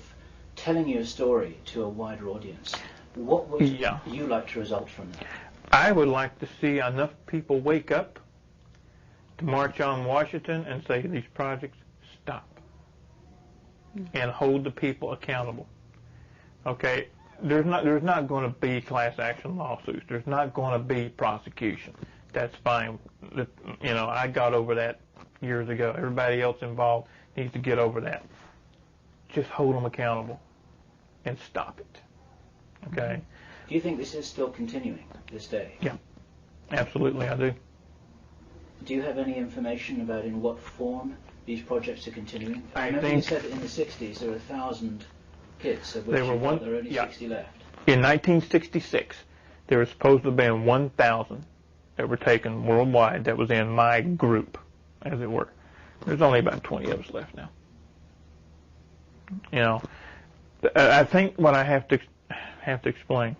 telling your story to a wider audience, what would you like to result from that? I would like to see enough people wake up to march on Washington and say these projects stop, and hold the people accountable. Okay, there's not going to be class action lawsuits. There's not going to be prosecution. That's fine. You know, I got over that years ago. Everybody else involved needs to get over that. Just hold them accountable and stop it. Okay? Do you think this is still continuing this day? Yeah, absolutely I do. Do you have any information about in what form these projects are continuing? I remember think you said that in the 60s there were 1,000 kids, of which there were there are only 60 left. In 1966, there were supposed to have been 1,000 that were taken worldwide that was in my group, as it were. There's only about 20 of us left now. You know, I think what I have to explain,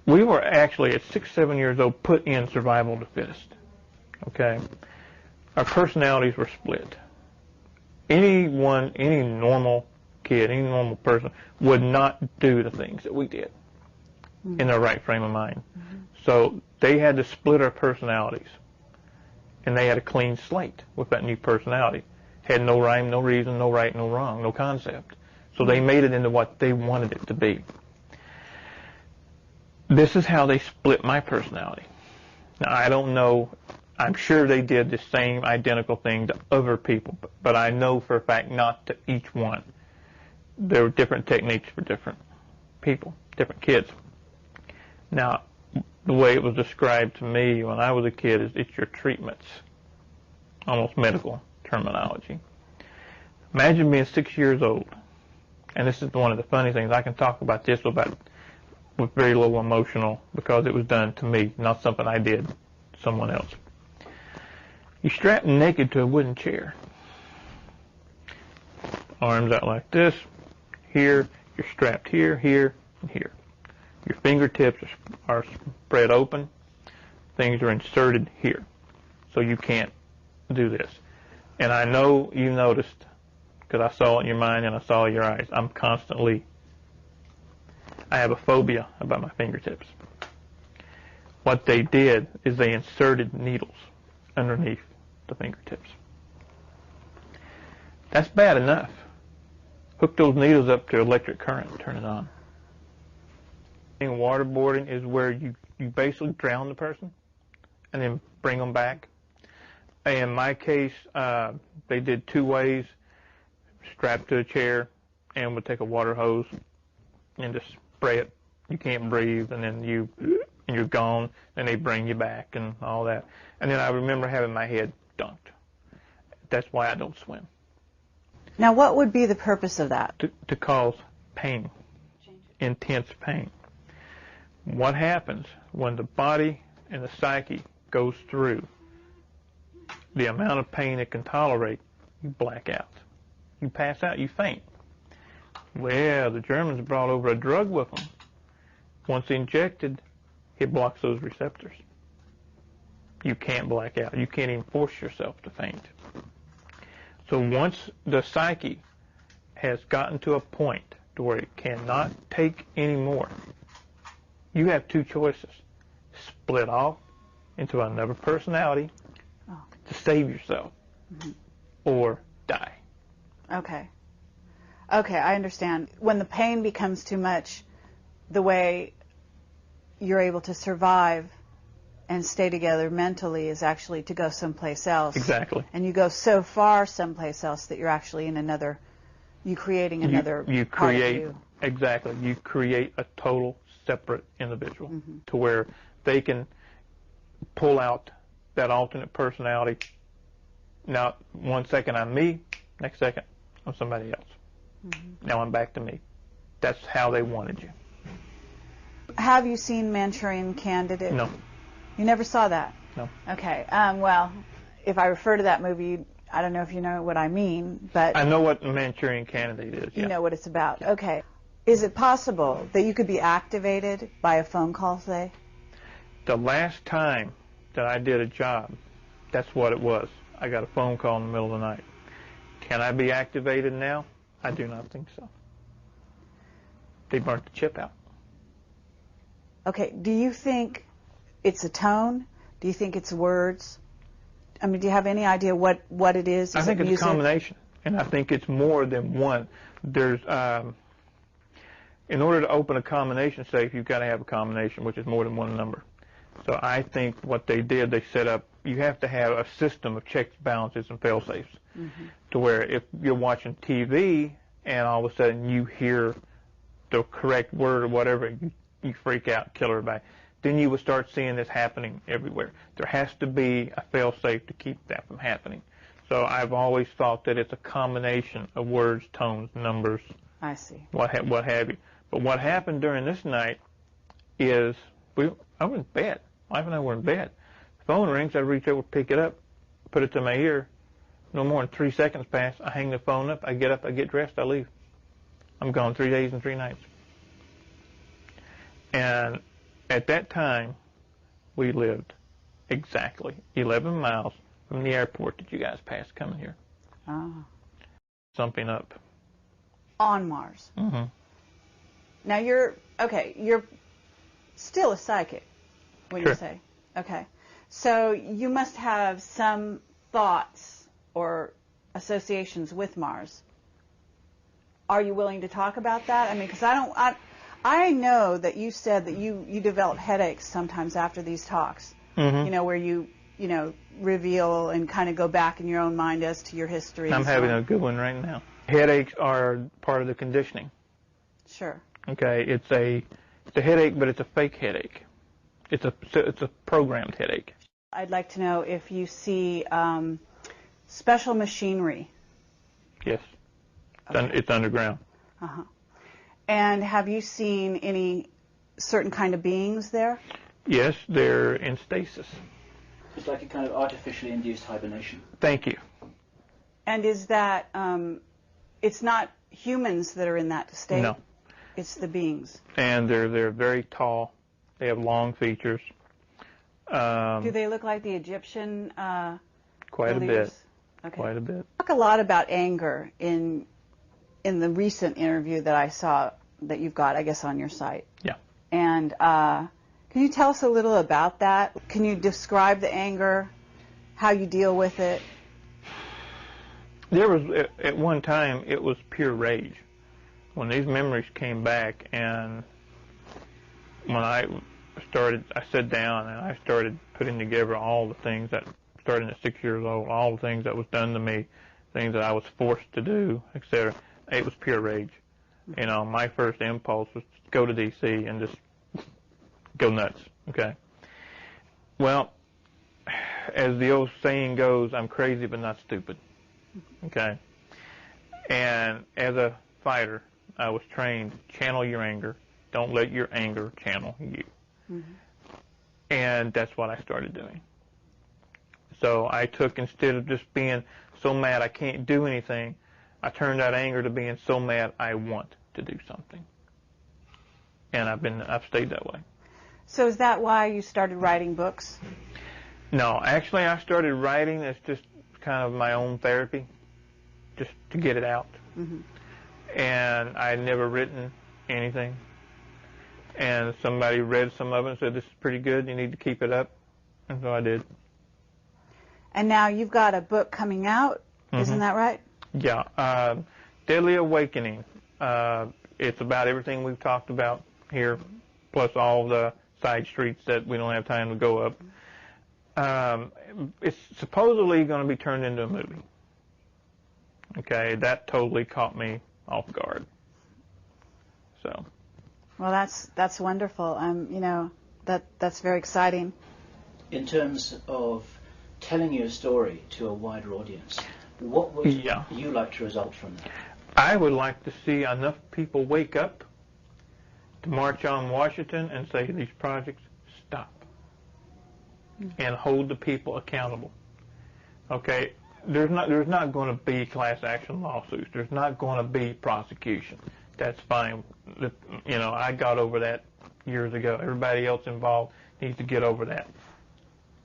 we were actually at 6, 7 years old put in survival of the fittest. Okay, our personalities were split. Any normal kid, any normal person would not do the things that we did in their right frame of mind. So they had to split our personalities, and they had a clean slate with that new personality. Had no rhyme, no reason, no right, no wrong, no concept. So they made it into what they wanted it to be. This is how they split my personality. Now, I don't know. I'm sure they did the same identical thing to other people, but I know for a fact not to each one. There were different techniques for different people, different kids. Now, the way it was described to me when I was a kid is it's your treatments, almost medical terminology. Imagine being 6 years old, and this is one of the funny things. I can talk about this with very little emotional because it was done to me, not something I did to someone else. You're strapped naked to a wooden chair. Arms out like this. Here, you're strapped here, here, and here. Your fingertips are spread open. Things are inserted here. So you can't do this. And I know you noticed, because I saw it in your mind and I saw it in your eyes, I have a phobia about my fingertips. What they did is they inserted needles underneath the fingertips. That's bad enough. Hook those needles up to electric current and turn it on. Waterboarding is where you basically drown the person and then bring them back. In my case, they did 2 ways. Strapped to a chair and would take a water hose and just spray it. You can't breathe, and then you and you're gone, and they bring you back and all that. And then I remember having my head dunked. That's why I don't swim. Now, what would be the purpose of that? To cause pain, intense pain. What happens when the body and the psyche goes through the amount of pain it can tolerate? You black out. You pass out, you faint. Well, the Germans brought over a drug with them. Once injected, it blocks those receptors. You can't black out. You can't even force yourself to faint. So once the psyche has gotten to a point to where it cannot take any more, you have two choices. Split off into another personality to save yourself, or die. Okay. Okay, I understand. When the pain becomes too much, the way you're able to survive and stay together mentally is actually to go someplace else. Exactly. And you go so far someplace else that you're actually in another, you creating another part of you. Exactly. You create a total separate individual to where they can pull out that alternate personality. Now, 1 second I'm me, next second I'm somebody else. Now I'm back to me. That's how they wanted you. Have you seen Manchurian Candidate? No. You never saw that? No. Okay. Well, if I refer to that movie, I don't know if you know what I mean, but... I know what Manchurian Candidate is, You know what it's about. Yeah. Okay. Is it possible that you could be activated by a phone call, say? The last time that I did a job, that's what it was. I got a phone call in the middle of the night. Can I be activated now? I do not think so. They burnt the chip out. Okay. Do you think it's a tone? Do you think it's words? I mean, do you have any idea what it is? I think it's a combination, and I think it's more than one. There's, in order to open a combination safe, you've got to have a combination, which is more than one number. So I think what they did, they set up, you have to have a system of checks, balances, and fail-safes, to where if you're watching TV and all of a sudden you hear the correct word or whatever, you freak out, kill everybody. Then you will start seeing this happening everywhere. There has to be a fail-safe to keep that from happening. So I've always thought that it's a combination of words, tones, numbers. I see. What have you. But what happened during this night is I was in bed. My wife and I were in bed. The phone rings. I reach over, pick it up, put it to my ear. No more than 3 seconds pass. I hang the phone up. I get up. I get dressed. I leave. I'm gone 3 days and 3 nights. And at that time, we lived exactly 11 miles from the airport that you guys passed coming here. Something up. On Mars. Now you're still a psychic, when you say. Okay. So you must have some thoughts or associations with Mars. Are you willing to talk about that? I mean, because I know that you said that you develop headaches sometimes after these talks. You know, where you reveal and kind of go back in your own mind as to your history. I'm having a good one right now. Headaches are part of the conditioning. Sure. Okay, it's a headache, but it's a fake headache. It's a programmed headache. I'd like to know if you see special machinery. Yes, it's underground. And have you seen any certain kind of beings there? Yes, they're in stasis. It's like a kind of artificially induced hibernation. Thank you. And is that, it's not humans that are in that state? No. It's the beings. And they're very tall. They have long features. Do they look like the Egyptian Quite a believers? bit. Okay. Quite a bit. Talk a lot about anger in the recent interview that I saw that you've got, I guess, on your site. Yeah. And can you tell us a little about that? Can you describe the anger, how you deal with it? There was, at one time, it was pure rage. When these memories came back, and when I sat down and I started putting together all the things that, starting at 6 years old, all the things that was done to me, things that I was forced to do, etc. It was pure rage. You know, my first impulse was to go to D.C. and just go nuts, okay? Well, as the old saying goes, I'm crazy but not stupid, okay? And as a fighter, I was trained, channel your anger. Don't let your anger channel you. Mm-hmm. And that's what I started doing. So I took, instead of just being so mad I can't do anything, I turned that anger to being so mad I want to do something. And I've stayed that way. So is that why you started writing books? No, actually I started writing as just kind of my own therapy, just to get it out. Mm-hmm. And I had never written anything. And somebody read some of it and said, this is pretty good, you need to keep it up. And so I did. And now you've got a book coming out, mm-hmm. Isn't that right? Yeah. Deadly Awakening. It's about everything we've talked about here, plus all the side streets that we don't have time to go up. It's supposedly going to be turned into a movie. Okay, that totally caught me off guard. So. Well, that's wonderful. You know, that's very exciting. In terms of telling your story to a wider audience, what would you like to result from that? I would like to see enough people wake up to march on Washington and say these projects stop, and hold the people accountable. Okay, there's not going to be class action lawsuits. There's not going to be prosecution. That's fine. You know, I got over that years ago. Everybody else involved needs to get over that.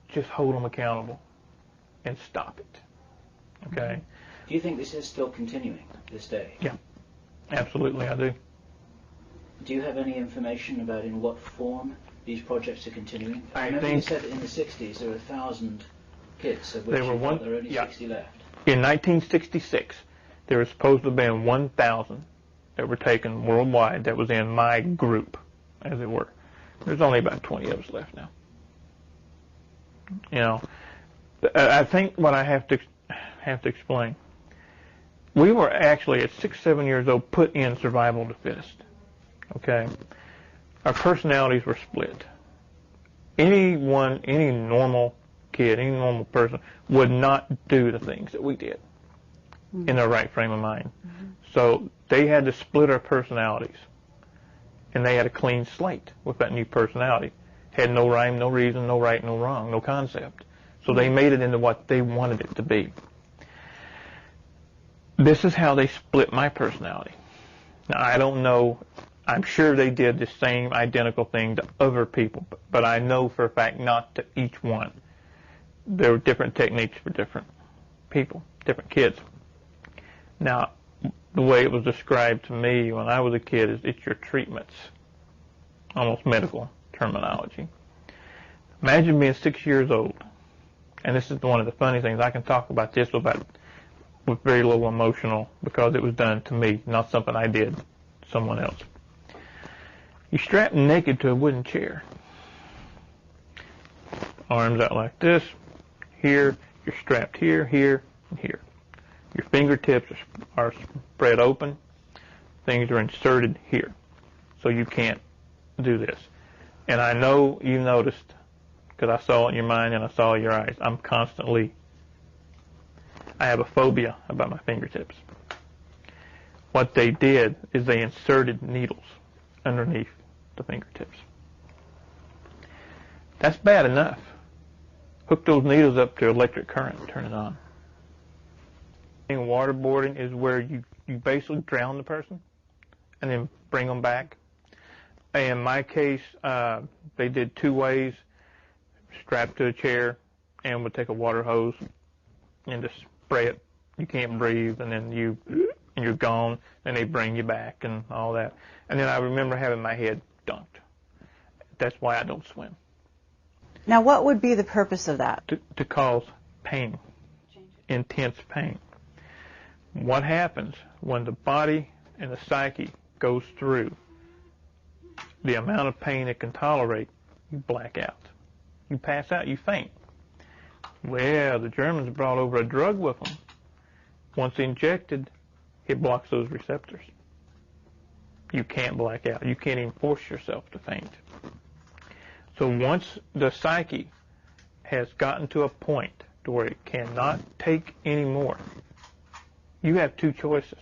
Just hold them accountable and stop it. Okay? Do you think this is still continuing this day? Yeah, absolutely I do. Do you have any information about in what form these projects are continuing? I remember you said in the 60s there were 1,000 kids, of which there were only 60 left. In 1966, there was supposed to have been 1,000 that were taken worldwide that was in my group, as it were. There's only about 20 of us left now. You know, I think what I have to explain, we were actually at 6, 7 years old put in survival of the fittest. Okay? Our personalities were split. Any normal kid, any normal person would not do the things that we did in their right frame of mind. Mm-hmm. So they had to split our personalities, and they had a clean slate with that new personality. Had no rhyme, no reason, no right, no wrong, no concept. So they made it into what they wanted it to be. This is how they split my personality. Now, I don't know. I'm sure they did the same identical thing to other people, but I know for a fact not to each one. There were different techniques for different people, different kids. Now, the way it was described to me when I was a kid is it's your treatments, almost medical terminology. Imagine being 6 years old, and this is one of the funny things. I can talk about this with very little emotional because it was done to me, not something I did to someone else. You're strapped naked to a wooden chair. Arms out like this. Here, you're strapped here, here, and here. Your fingertips are spread open. Things are inserted here. So you can't do this. And I know you noticed, because I saw it in your mind and I saw it in your eyes, I have a phobia about my fingertips. What they did is they inserted needles underneath the fingertips. That's bad enough. Hook those needles up to electric current and turn it on. Waterboarding is where you basically drown the person and then bring them back. In my case, they did 2 ways: strapped to a chair and would take a water hose and just spray it. You can't breathe, and then you're gone, and they bring you back and all that. And then I remember having my head dunked. That's why I don't swim. Now, what would be the purpose of that? To cause pain, intense pain. What happens when the body and the psyche goes through the amount of pain it can tolerate? You black out. You pass out. You faint. Well, the Germans brought over a drug with them. Once injected, it blocks those receptors. You can't black out. You can't even force yourself to faint. So once the psyche has gotten to a point to where it cannot take any more, you have two choices.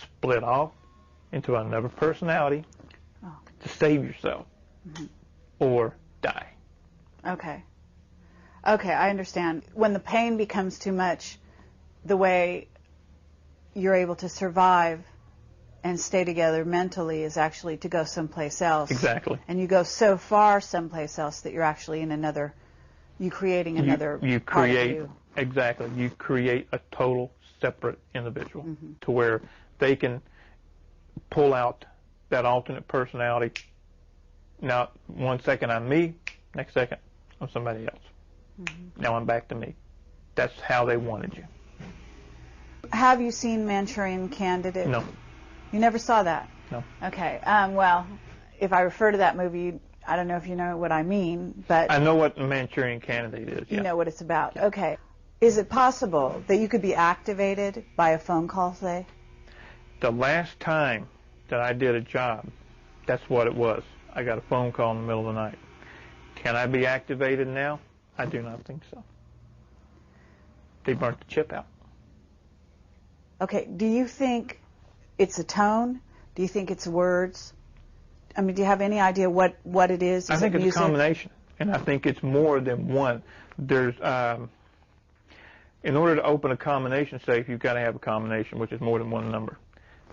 Split off into another personality to save yourself, or die. Okay. Okay, I understand. When the pain becomes too much, the way you're able to survive and stay together mentally is actually to go someplace else. Exactly. And you go so far someplace else that you're actually in another, creating another part of you. Exactly. You create a total separate individual to where they can pull out that alternate personality. Now, 1 second I'm me, next second I'm somebody else. Now I'm back to me. That's how they wanted you. Have you seen Manchurian Candidate? No. You never saw that? No. Okay. Well, if I refer to that movie, I don't know if you know what I mean, but... I know what the Manchurian Candidate is, yeah. You know what it's about. Yeah. Okay. Is it possible that you could be activated by a phone call today? The last time that I did a job, that's what it was. I got a phone call in the middle of the night. Can I be activated now? I do not think so. They burnt the chip out. Okay. Do you think it's a tone? Do you think it's words? I mean, do you have any idea what it is? I think it's a combination, and I think it's more than one. There's, in order to open a combination safe, you've got to have a combination, which is more than one number.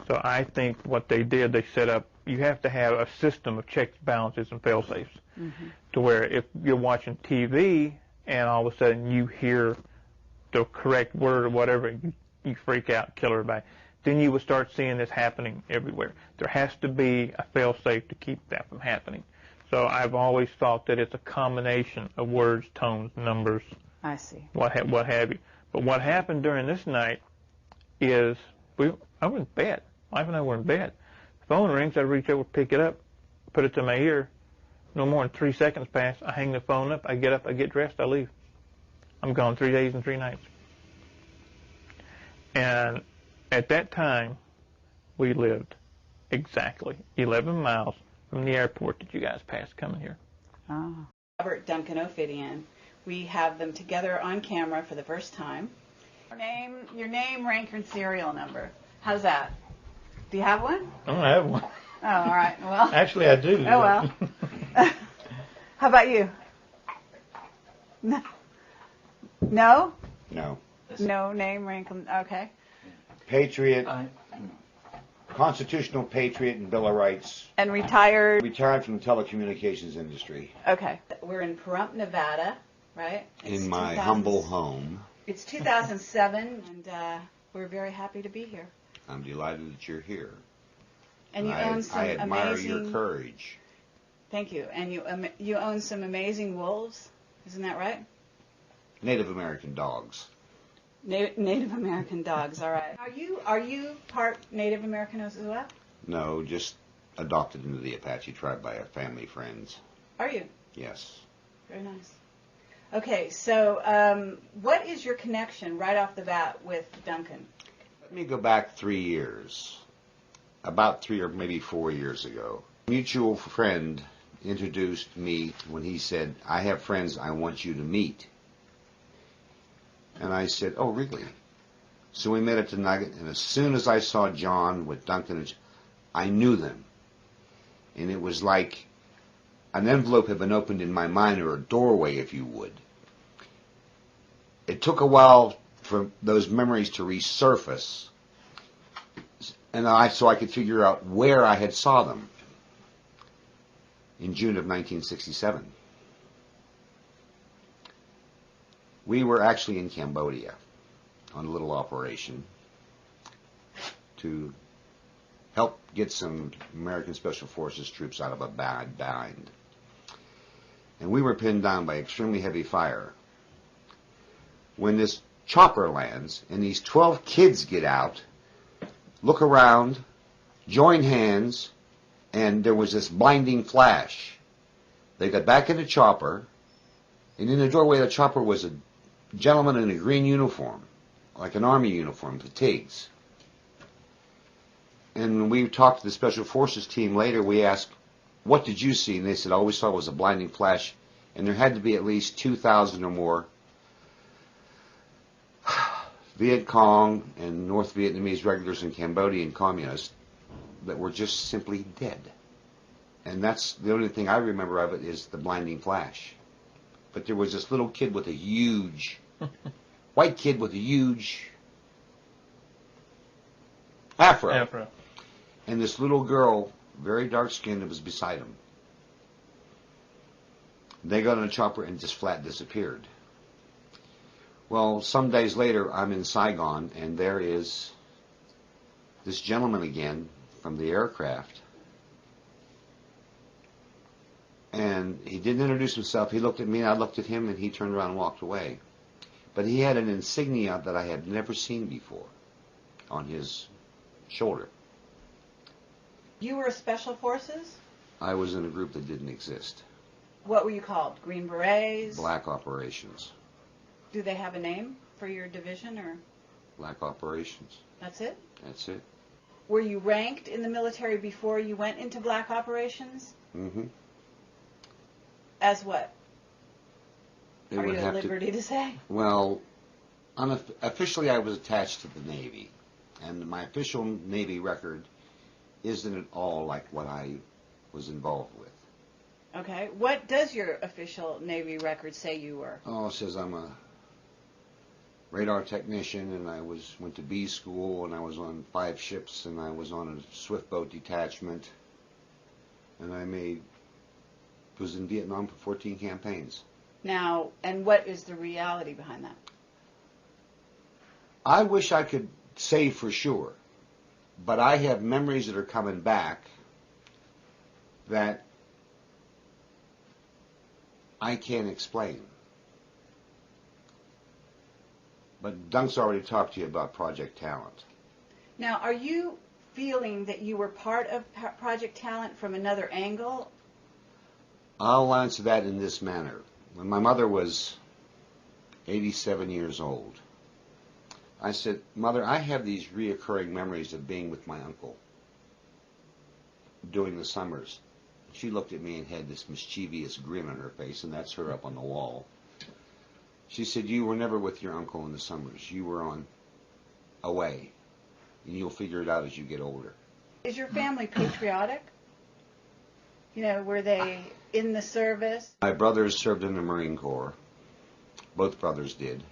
So I think what they did, they set up, you have to have a system of checks, balances, and fail-safes, to where if you're watching TV and all of a sudden you hear the correct word or whatever, you freak out, kill everybody. Then you will start seeing this happening everywhere. There has to be a fail-safe to keep that from happening. So I've always thought that it's a combination of words, tones, numbers. I see. What have you. But what happened during this night is I was in bed. My wife and I were in bed. The phone rings. I reach over, pick it up, put it to my ear. No more than 3 seconds pass. I hang the phone up. I get up. I get dressed. I leave. I'm gone 3 days and 3 nights. And at that time, we lived exactly 11 miles from the airport that you guys passed coming here. Oh. Robert, Duncan, Ophidian. We have them together on camera for the first time. Your name, rank, and serial number. How's that? Do you have one? I don't have one. Oh, all right. Well. Actually, I do. Oh, well. How about you? No? No? No. No name, rank, okay. Patriot, constitutional patriot and Bill of Rights. And retired? Retired from the telecommunications industry. Okay. We're in Pahrump, Nevada, right? In my humble home. It's 2007, and we're very happy to be here. I'm delighted that you're here. And you own some I admire amazing... your courage. Thank you. And you own some amazing wolves, isn't that right? Native American dogs. Native American dogs, all right. Are you part Native American as well? No, just adopted into the Apache tribe by family friends. Are you? Yes. Very nice. Okay, so what is your connection right off the bat with Duncan? Let me go back 3 years. About 3 or maybe 4 years ago. A mutual friend introduced me when he said, I have friends I want you to meet. And I said, oh, really? So we met at the Nugget, and as soon as I saw John with Duncan, I knew them. And it was like an envelope had been opened in my mind, or a doorway, if you would. It took a while for those memories to resurface, and so I could figure out where I had saw them. In June of 1967. We were actually in Cambodia on a little operation to help get some American Special Forces troops out of a bad bind. And we were pinned down by extremely heavy fire. When this chopper lands and these 12 kids get out, look around, join hands, and there was this blinding flash. They got back in the chopper, and in the doorway of the chopper was a gentleman in a green uniform, like an army uniform, fatigues. And when we talked to the Special Forces team later, we asked, what did you see? And they said, all we saw was a blinding flash. And there had to be at least 2,000 or more Viet Cong and North Vietnamese regulars and Cambodian communists that were just simply dead. And that's the only thing I remember of it, is the blinding flash. But there was this little kid with a huge, white kid with a huge afro. And this little girl, very dark-skinned, was beside him. They got on a chopper and just flat disappeared. Well, some days later, I'm in Saigon, and there is this gentleman again from the aircraft. And he didn't introduce himself. He looked at me, and I looked at him, and he turned around and walked away. But he had an insignia that I had never seen before on his shoulder. You were Special Forces? I was in a group that didn't exist. What were you called? Green Berets? Black Operations. Do they have a name for your division, or? Black Operations. That's it? That's it. Were you ranked in the military before you went into Black Operations? Mm-hmm. As what? It Are would you have at liberty to say? Well, officially I was attached to the Navy, and my official Navy record isn't at all like what I was involved with. Okay. What does your official Navy record say you were? Oh, it says I'm a radar technician, and I went to B school, and I was on 5 ships, and I was on a swift boat detachment, and was in Vietnam for 14 campaigns. Now, and what is the reality behind that? I wish I could say for sure, but I have memories that are coming back that I can't explain. But Dunk's already talked to you about Project Talent. Now, are you feeling that you were part of Project Talent from another angle? I'll answer that in this manner. When my mother was 87 years old, I said, Mother, I have these reoccurring memories of being with my uncle during the summers. She looked at me and had this mischievous grin on her face, and that's her up on the wall. She said, you were never with your uncle in the summers. You were away, and you'll figure it out as you get older. Is your family patriotic? You know, were they in the service? My brothers served in the Marine Corps. Both brothers did.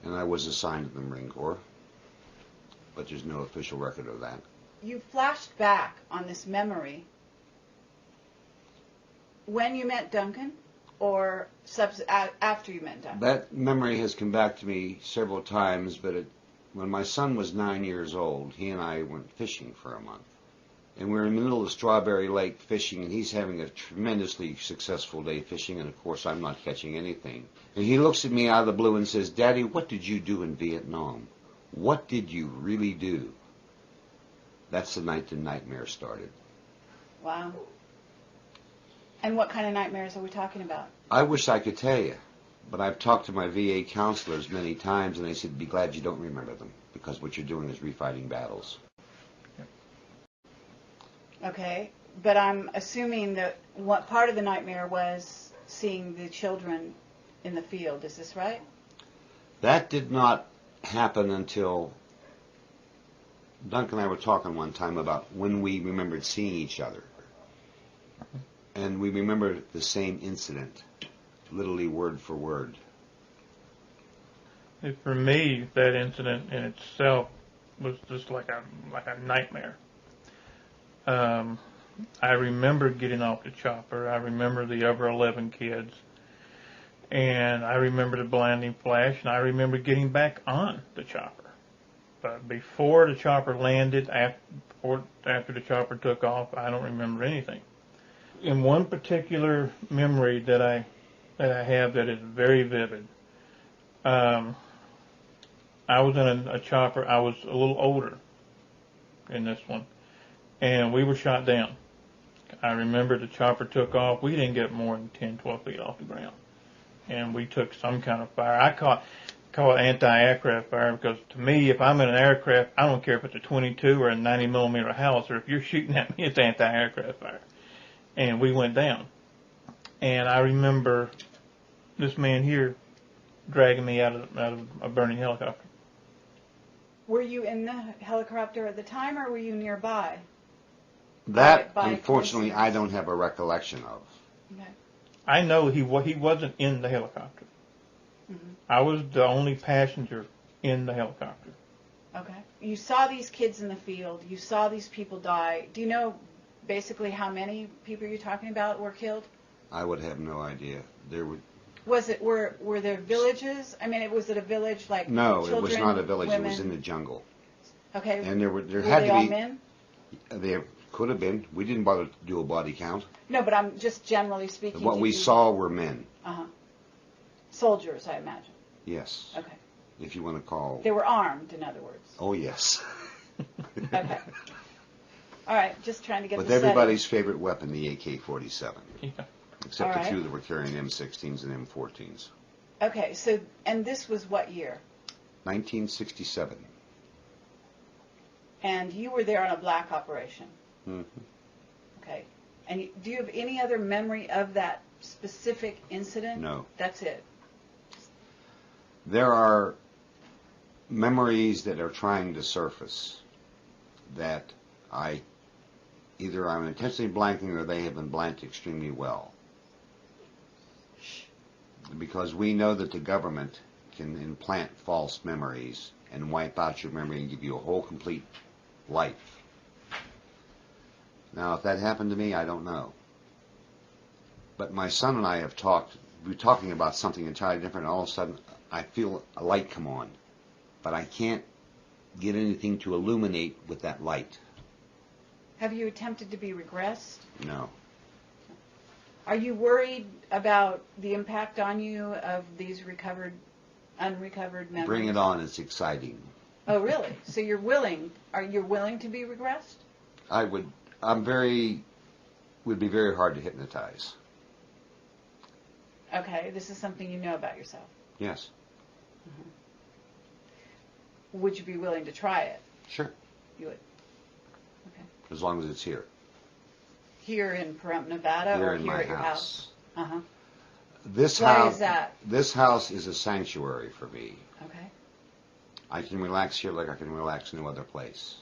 And I was assigned to the Marine Corps, but there's no official record of that. You flashed back on this memory when you met Duncan, or after you met Duncan? That memory has come back to me several times, but when my son was 9 years old, he and I went fishing for a month. And we were in the middle of Strawberry Lake fishing, and he's having a tremendously successful day fishing, and of course I'm not catching anything. And he looks at me out of the blue and says, Daddy, what did you do in Vietnam? What did you really do? That's the night the nightmare started. Wow. And what kind of nightmares are we talking about? I wish I could tell you, but I've talked to my VA counselors many times, and they said, be glad you don't remember them, because what you're doing is refighting battles. Okay, but I'm assuming that what part of the nightmare was seeing the children in the field. Is this right? That did not happen until Duncan and I were talking one time about when we remembered seeing each other. And we remembered the same incident, literally word for word. For me, that incident in itself was just like a nightmare. I remember getting off the chopper. I remember the other 11 kids. And I remember the blinding flash, and I remember getting back on the chopper. But before the chopper landed, after the chopper took off, I don't remember anything. In one particular memory that I have that is very vivid, I was in a chopper. I was a little older in this one, and we were shot down. I remember the chopper took off. We didn't get more than 10, 12 feet off the ground, and we took some kind of fire. call it anti-aircraft fire, because to me, if I'm in an aircraft, I don't care if it's a 22 or a 90 millimeter howitzer. If you're shooting at me, it's anti-aircraft fire. And we went down. And I remember this man here dragging me out of a burning helicopter. Were you in the helicopter at the time, or were you nearby? That, By unfortunately, I coincidence? don't have a recollection of. Okay. I know he wasn't in the helicopter. Mm-hmm. I was the only passenger in the helicopter. Okay. You saw these kids in the field. You saw these people die. Do you know basically how many people you're talking about were killed? I would have no idea. There would. Were there villages? I mean, was it a village like No, children, it was not a village. women? It was in the jungle. Okay. And there were had they to all be. Men? There could have been. We didn't bother to do a body count. No, but I'm just generally speaking. What we saw were men. Uh-huh. Soldiers, I imagine. Yes. Okay. If you want to call. They were armed, in other words. Oh, yes. Okay. All right, just trying to get With the setting. everybody's favorite weapon, the AK-47. Yeah. Except All a right. few that were carrying M16s and M14s. Okay, so, and this was what year? 1967. And you were there on a black operation. Mm-hmm. Okay. And do you have any other memory of that specific incident? No. That's it. There are memories that are trying to surface that either I'm intentionally blanking or they have been blanked extremely well. Because we know that the government can implant false memories and wipe out your memory and give you a whole complete life. Now, if that happened to me, I don't know. But my son and I have talked, we're talking about something entirely different, and all of a sudden I feel a light come on. But I can't get anything to illuminate with that light. Have you attempted to be regressed? No. Are you worried about the impact on you of these unrecovered memories? Bring it on, it's exciting. Oh, really? So you're willing? Are you willing to be regressed? Would be very hard to hypnotize. Okay, this is something you know about yourself. Yes. Mm-hmm. Would you be willing to try it? Sure. You would. Okay. As long as it's here. Here in Pahrump, Nevada, Here or in here my at your house. Uh-huh. Why is that? This house is a sanctuary for me. Okay. I can relax here like I can relax no other place.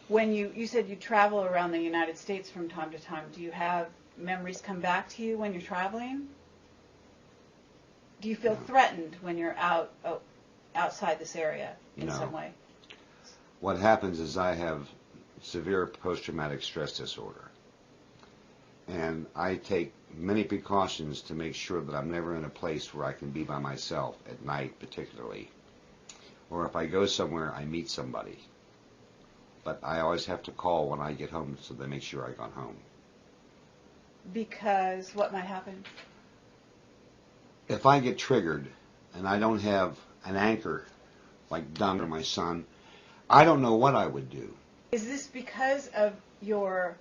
When you said you travel around the United States from time to time, do you have memories come back to you when you're traveling? Do you feel threatened when you're outside this area in some way? What happens is I have severe post-traumatic stress disorder. And I take many precautions to make sure that I'm never in a place where I can be by myself, at night particularly. Or if I go somewhere, I meet somebody. But I always have to call when I get home so they make sure I got home. Because what might happen? If I get triggered and I don't have an anchor like Don or my son, I don't know what I would do. Is this because of your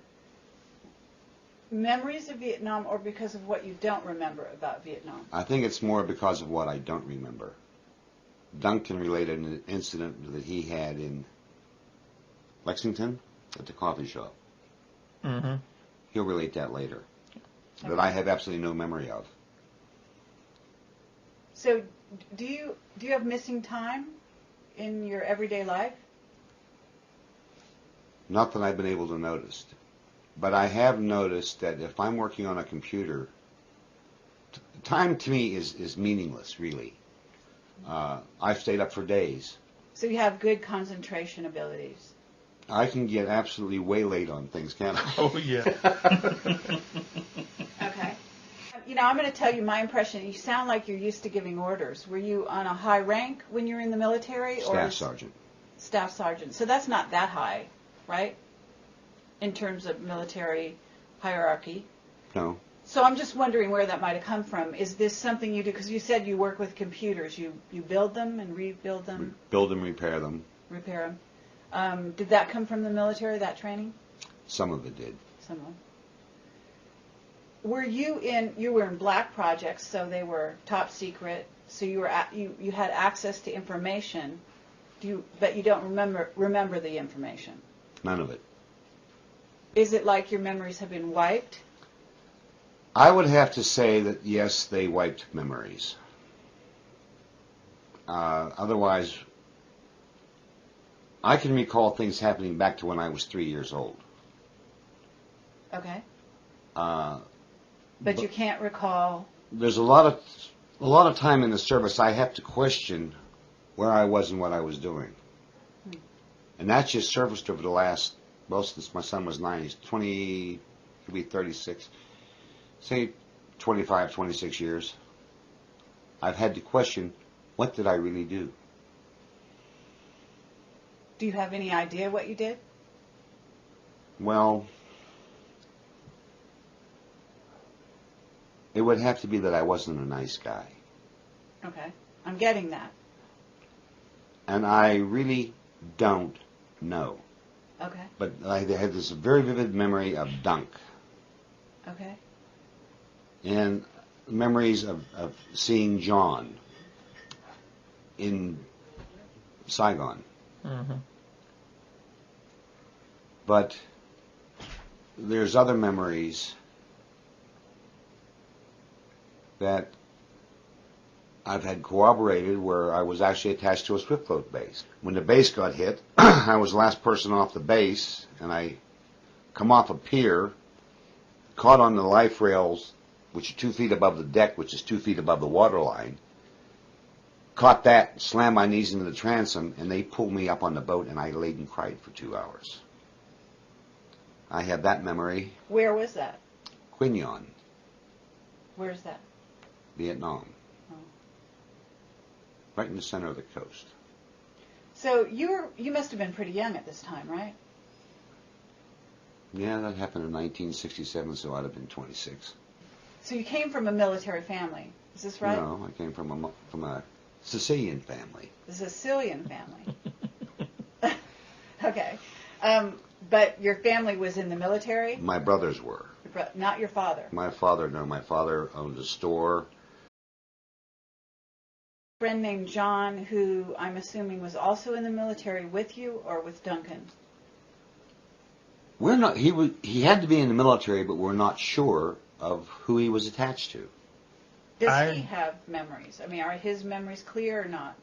memories of Vietnam or because of what you don't remember about Vietnam? I think it's more because of what I don't remember. Duncan related an incident that he had in Lexington at the coffee shop. Mm-hmm. He'll relate that later. Okay. That I have absolutely no memory of. So do you have missing time in your everyday life? Not that I've been able to notice. But I have noticed that if I'm working on a computer, time to me is meaningless, really. I've stayed up for days. So you have good concentration abilities. I can get absolutely waylaid on things, can't I? Oh, yeah. Okay. You know, I'm going to tell you my impression. You sound like you're used to giving orders. Were you on a high rank when you were in the military? Staff sergeant. Staff sergeant. So that's not that high, right? In terms of military hierarchy. No. So I'm just wondering where that might have come from. Is this something you do? Because you said you work with computers. You build them and rebuild them? Build them, repair them. Repair them. Did that come from the military, that training? Some of it did. Some of them. You were in black projects, so they were top secret, So you were you had access to information, but you don't remember the information. None of it. Is it like your memories have been wiped? I would have to say that yes, they wiped memories. Otherwise, I can recall things happening back to when I was 3 years old. Okay. But you can't recall. There's a lot of time in the service I have to question where I was and what I was doing. And that's just serviced over the last, well, since my son was 9, he's 20, he'll be 36, say 25, 26 years. I've had to question, what did I really do? Do you have any idea what you did? Well, it would have to be that I wasn't a nice guy. Okay, I'm getting that. And I really don't know. Okay. But I had this very vivid memory of Dunk. Okay. And memories of seeing John in Saigon. Mm-hmm. But there's other memories that I've had corroborated where I was actually attached to a swift float base. When the base got hit, I was the last person off the base, and I come off a pier, caught on the life rails, which are 2 feet above the deck, which is 2 feet above the water line. Caught that, slammed my knees into the transom, and they pulled me up on the boat, and I laid and cried for 2 hours. I have that memory. Where was that? Quignon, Where's that? Vietnam. Oh. Right in the center of the coast. So you must have been pretty young at this time, right? Yeah, that happened in 1967, so I'd have been 26. So you came from a military family, is this right? No, I came from a Sicilian family. The Sicilian family. Okay. But your family was in the military? My brothers were. Not your father? My father, no. My father owned a store. A friend named John, who I'm assuming was also in the military with you or with Duncan? We're not. He had to be in the military, but we're not sure of who he was attached to. Does he have memories? I mean, are his memories clear or not?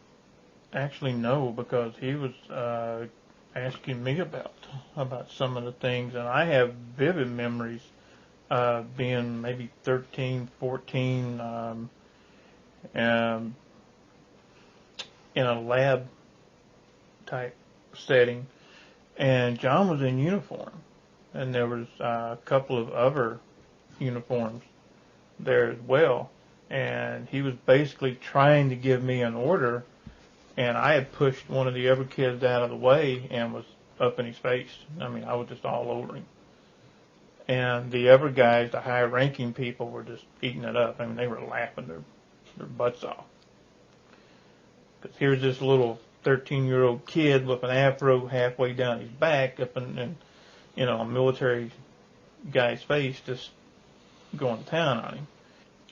Actually, no, because he was asking me about some of the things, and I have vivid memories being maybe 13, 14, in a lab type setting, and John was in uniform, and there was a couple of other uniforms there as well, and he was basically trying to give me an order, and I had pushed one of the other kids out of the way and was up in his face. I mean, I was just all over him. And the other guys, the higher-ranking people, were just eating it up. I mean, they were laughing their butts off. Because here's this little 13-year-old kid with an afro halfway down his back up in a military guy's face, just going to town on him.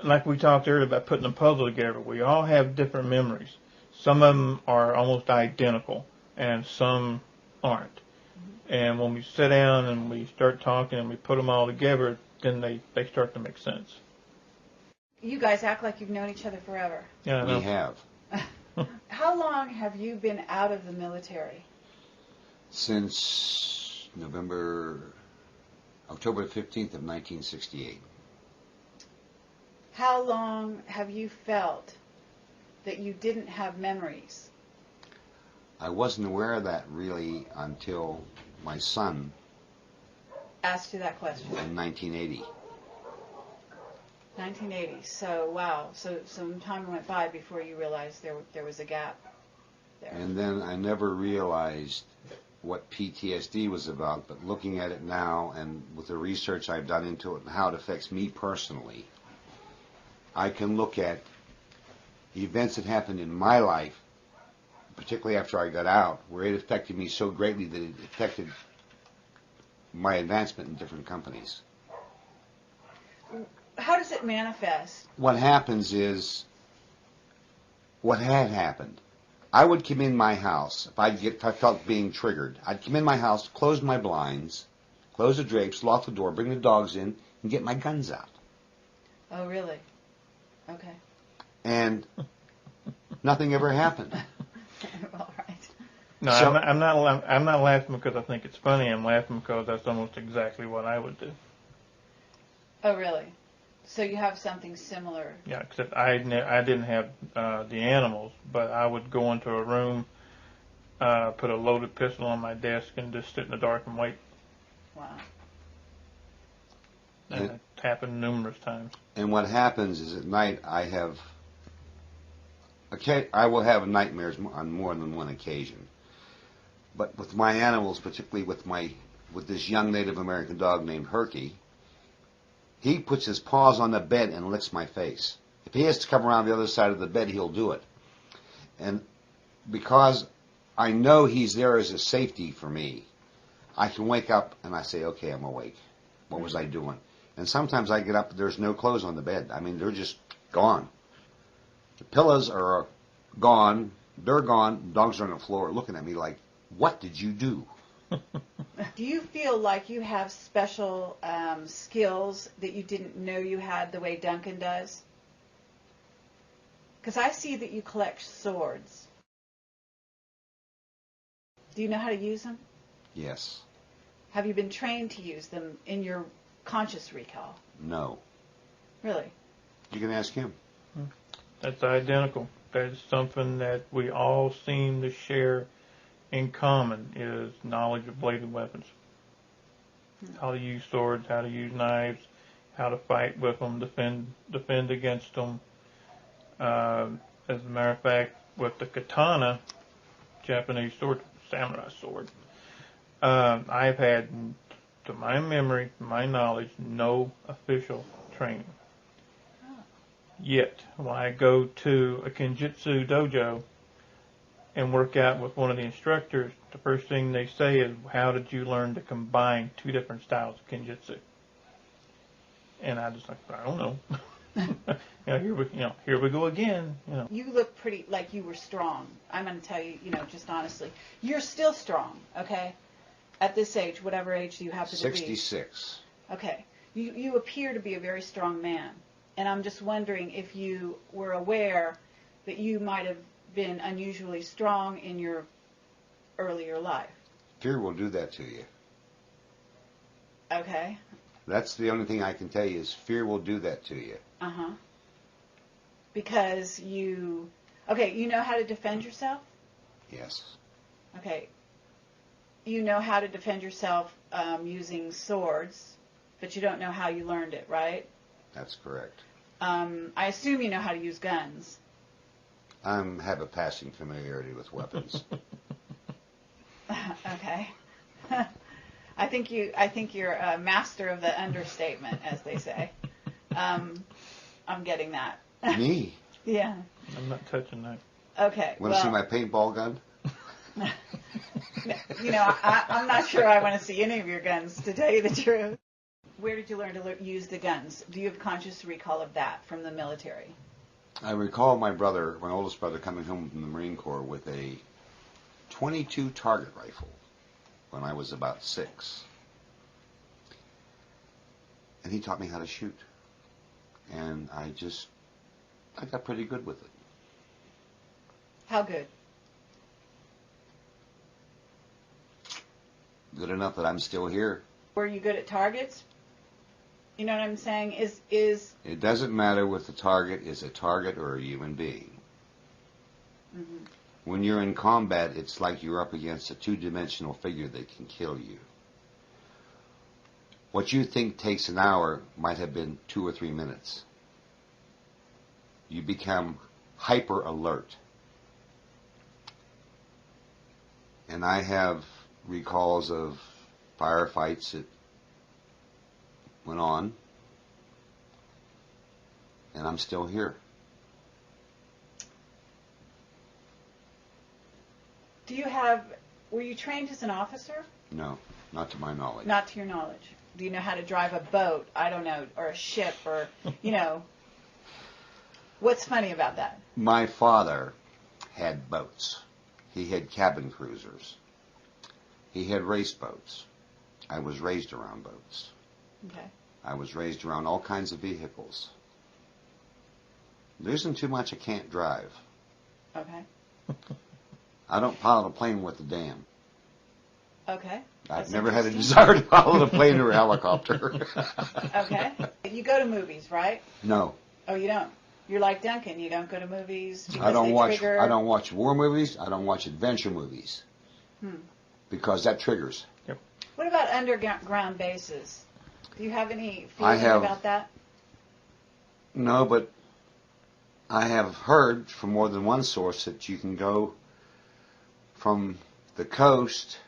Like we talked earlier about putting a puzzle together, we all have different memories. Some of them are almost identical, and some aren't. And when we sit down and we start talking and we put them all together, then they start to make sense. You guys act like you've known each other forever. Yeah, I know. We have. How long have you been out of the military? Since October 15th of 1968. How long have you felt that you didn't have memories? I wasn't aware of that really until my son Asked you that question. in 1980. 1980. So, wow. So some time went by before you realized there was a gap there. And then I never realized what PTSD was about, but looking at it now and with the research I've done into it and how it affects me personally, I can look at events that happened in my life, particularly after I got out, where it affected me so greatly that it affected my advancement in different companies. How does it manifest? What happens is what had happened. I would come in my house, if I felt being triggered, I'd come in my house, close my blinds, close the drapes, lock the door, bring the dogs in, and get my guns out. Oh, really? Okay. And nothing ever happened. All right. No, So, I'm not laughing because I think it's funny. I'm laughing because that's almost exactly what I would do. Oh, really? So you have something similar? Yeah, except I didn't have the animals, but I would go into a room, put a loaded pistol on my desk, and just sit in the dark and wait. Wow. And it happened numerous times. And what happens is at night I will have nightmares on more than one occasion. But with my animals, particularly with this young Native American dog named Herky, he puts his paws on the bed and licks my face. If he has to come around the other side of the bed, he'll do it. And because I know he's there as a safety for me, I can wake up and I say, okay, I'm awake. What was I doing? And sometimes I get up, there's no clothes on the bed. I mean, they're just gone. The pillows are gone. They're gone. Dogs are on the floor looking at me like, what did you do? Do you feel like you have special skills that you didn't know you had the way Duncan does? Because I see that you collect swords. Do you know how to use them? Yes. Have you been trained to use them in your conscious recall? No. Really? You can ask him. That's identical. That's something that we all seem to share in common, is knowledge of bladed weapons. How to use swords, how to use knives, how to fight with them, defend against them. As a matter of fact, with the katana, Japanese sword, samurai sword, I've had, to my memory, my knowledge, no official training. Yet, when I go to a Kenjutsu dojo and work out with one of the instructors, the first thing they say is, how did you learn to combine two different styles of Kenjutsu? And I just like, I don't know. Here we go again. You look pretty like you were strong. I'm going to tell you, just honestly, you're still strong, okay? At this age, whatever age you happen to be. 66. Okay. You appear to be a very strong man. And I'm just wondering if you were aware that you might have been unusually strong in your earlier life. Fear will do that to you. Okay. That's the only thing I can tell you is fear will do that to you. Uh-huh. Because you know how to defend yourself? Yes. Okay. You know how to defend yourself using swords, but you don't know how you learned it, right? That's correct. I assume you know how to use guns. I have a passing familiarity with weapons. Okay. I think you're a master of the understatement, as they say. I'm getting that. Me? Yeah. I'm not touching that. Okay. Want to see my paintball gun? I'm not sure I want to see any of your guns, to tell you the truth. Where did you learn to use the guns? Do you have conscious recall of that from the military? I recall my oldest brother, coming home from the Marine Corps with a .22 target rifle when I was about 6. And he taught me how to shoot. And I got pretty good with it. How good? Good enough that I'm still here. Were you good at targets? You know what I'm saying? Is It doesn't matter what the target is, a target or a human being. Mm-hmm. When you're in combat, it's like you're up against a two-dimensional figure that can kill you. What you think takes an hour might have been 2 or 3 minutes. You become hyper alert. And I have recalls of firefights that went on, and I'm still here. Were you trained as an officer? No, not to my knowledge. Not to your knowledge. Do you know how to drive a boat? I don't know, or a ship, or, What's funny about that? My father had boats. He had cabin cruisers. He had race boats. I was raised around boats. Okay. I was raised around all kinds of vehicles. There isn't too much I can't drive. Okay. I don't pilot a plane with a dam. Okay. I've never had a desire to pilot a plane or a helicopter. Okay. You go to movies, right? No. Oh, you don't? You're like Duncan. You don't go to movies because I don't they watch. trigger... I don't watch war movies. I don't watch adventure movies. Because that triggers. Yep. What about underground bases? Do you have any feeling about that? No, but I have heard from more than one source that you can go from the coast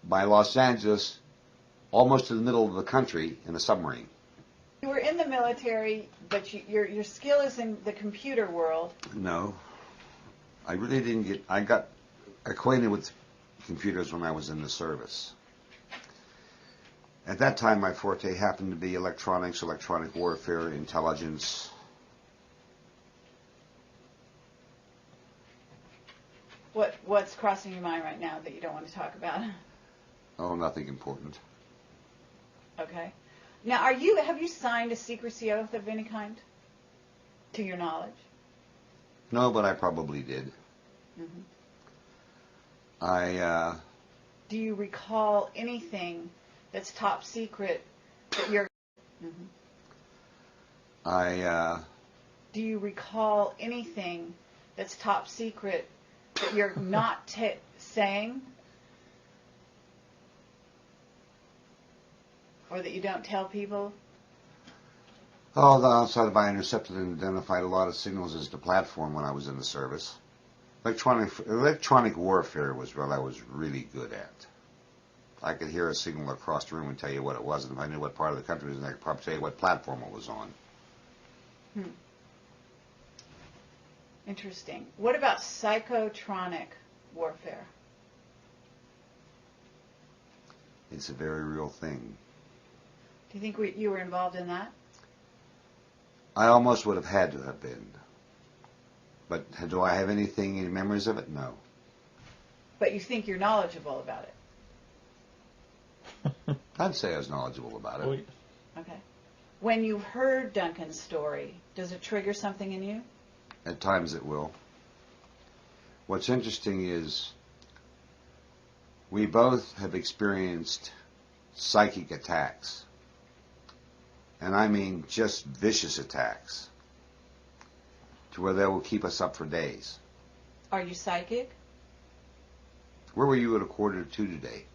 by Los Angeles almost to the middle of the country in a submarine. You were in the military, but your skill is in the computer world. No, I really didn't get. I got acquainted with computers when I was in the service. At that time, my forte happened to be electronics, electronic warfare, intelligence. What's crossing your mind right now that you don't want to talk about? Oh, nothing important. Okay. Now, have you signed a secrecy oath of any kind, to your knowledge? No, but I probably did. Do you recall anything that's top secret that you're... Do you recall anything that's top secret that you're not saying? Or that you don't tell people? Oh, the outside of I intercepted and identified a lot of signals as the platform when I was in the service. Electronic warfare was what I was really good at. I could hear a signal across the room and tell you what it was, and if I knew what part of the country it was in, I could probably tell you what platform it was on. Interesting. What about psychotronic warfare? It's a very real thing. Do you think you were involved in that? I almost would have had to have been. But do I have any memories of it? No. But you think you're knowledgeable about it? I'd say I was knowledgeable about it. Okay. When you heard Duncan's story, does it trigger something in you? At times it will. What's interesting is we both have experienced psychic attacks. And I mean just vicious attacks, to where they will keep us up for days. Are you psychic? Where were you at 1:45 today?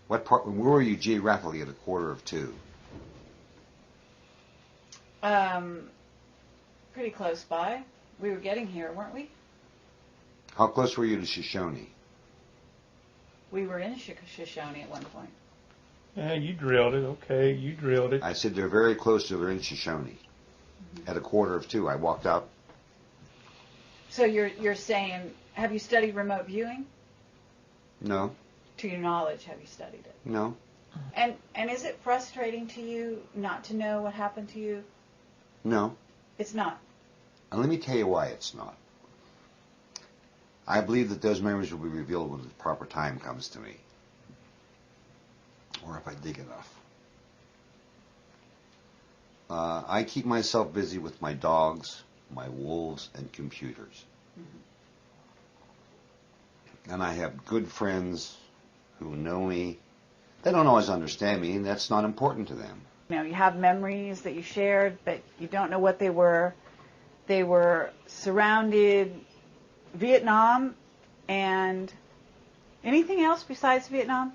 Where were you geographically at 1:45? Pretty close by. We were getting here, weren't we? How close were you to Shoshone? We were in Shoshone at one point. Yeah, you drilled it. Okay, you drilled it. I said they're very close to, they're in Shoshone. At 1:45, I walked out. So you're saying, have you studied remote viewing? No. To your knowledge, have you studied it? No. And is it frustrating to you not to know what happened to you? No. It's not. And let me tell you why it's not. I believe that those memories will be revealed when the proper time comes to me. Or if I dig enough. I keep myself busy with my dogs, my wolves, and computers. And I have good friends who know me. They don't always understand me, and that's not important to them. You know, you have memories that you shared, but you don't know what they were. They were surrounded Vietnam and anything else besides Vietnam?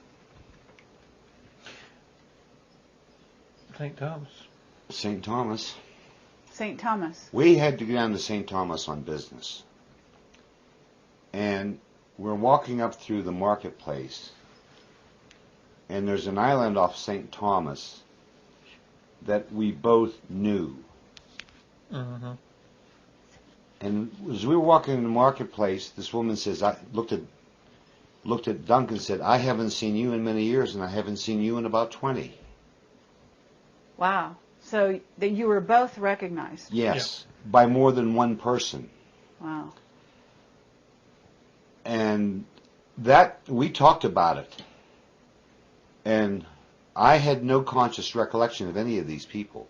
St. Thomas. St. Thomas. St. Thomas. We had to go down to St. Thomas on business. And we're walking up through the marketplace, and there's an island off St. Thomas that we both knew. And as we were walking in the marketplace, this woman says, I looked at Duncan and said, I haven't seen you in many years, and I haven't seen you in about 20. Wow. So that you were both recognized? Yes, by more than one person. Wow. And that, we talked about it. And I had no conscious recollection of any of these people.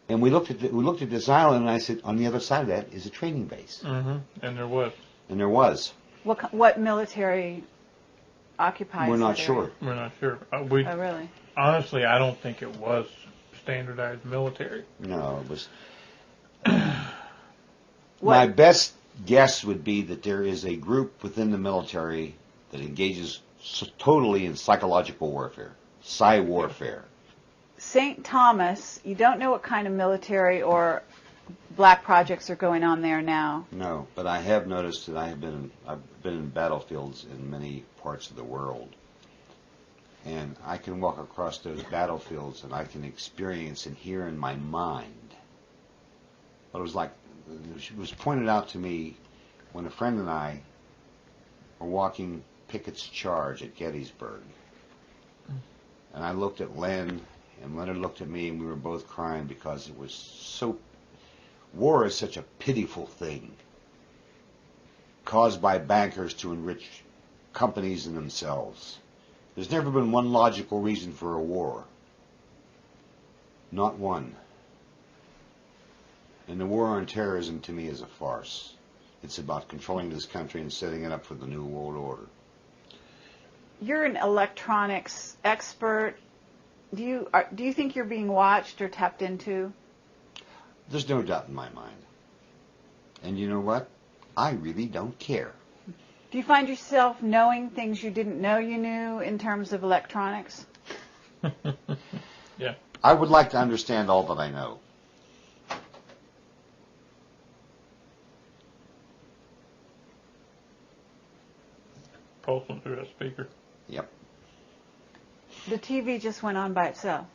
And we looked at this island, and I said, on the other side of that is a training base. Mm-hmm. And there was. And there was. What military occupies We're not that sure. area? We're not sure. Oh, really? Honestly, I don't think it was standardized military. No, it was. My best guess would be that there is a group within the military that engages totally in psychological warfare, psy-warfare. St. Thomas, you don't know what kind of military or black projects are going on there now. No, but I have noticed that I've been in battlefields in many parts of the world, and I can walk across those battlefields and I can experience and hear in my mind. But it was pointed out to me when a friend and I were walking Pickett's Charge at Gettysburg, and I looked at Len, and Leonard looked at me, and we were both crying because it was so. War is such a pitiful thing, caused by bankers to enrich companies and themselves. There's never been one logical reason for a war. Not one. And the war on terrorism, to me, is a farce. It's about controlling this country and setting it up for the New World Order. You're an electronics expert. Do you think you're being watched or tapped into? There's no doubt in my mind. And you know what? I really don't care. Do you find yourself knowing things you didn't know you knew in terms of electronics? Yeah. I would like to understand all that I know. Pulse went through that speaker. Yep. The TV just went on by itself.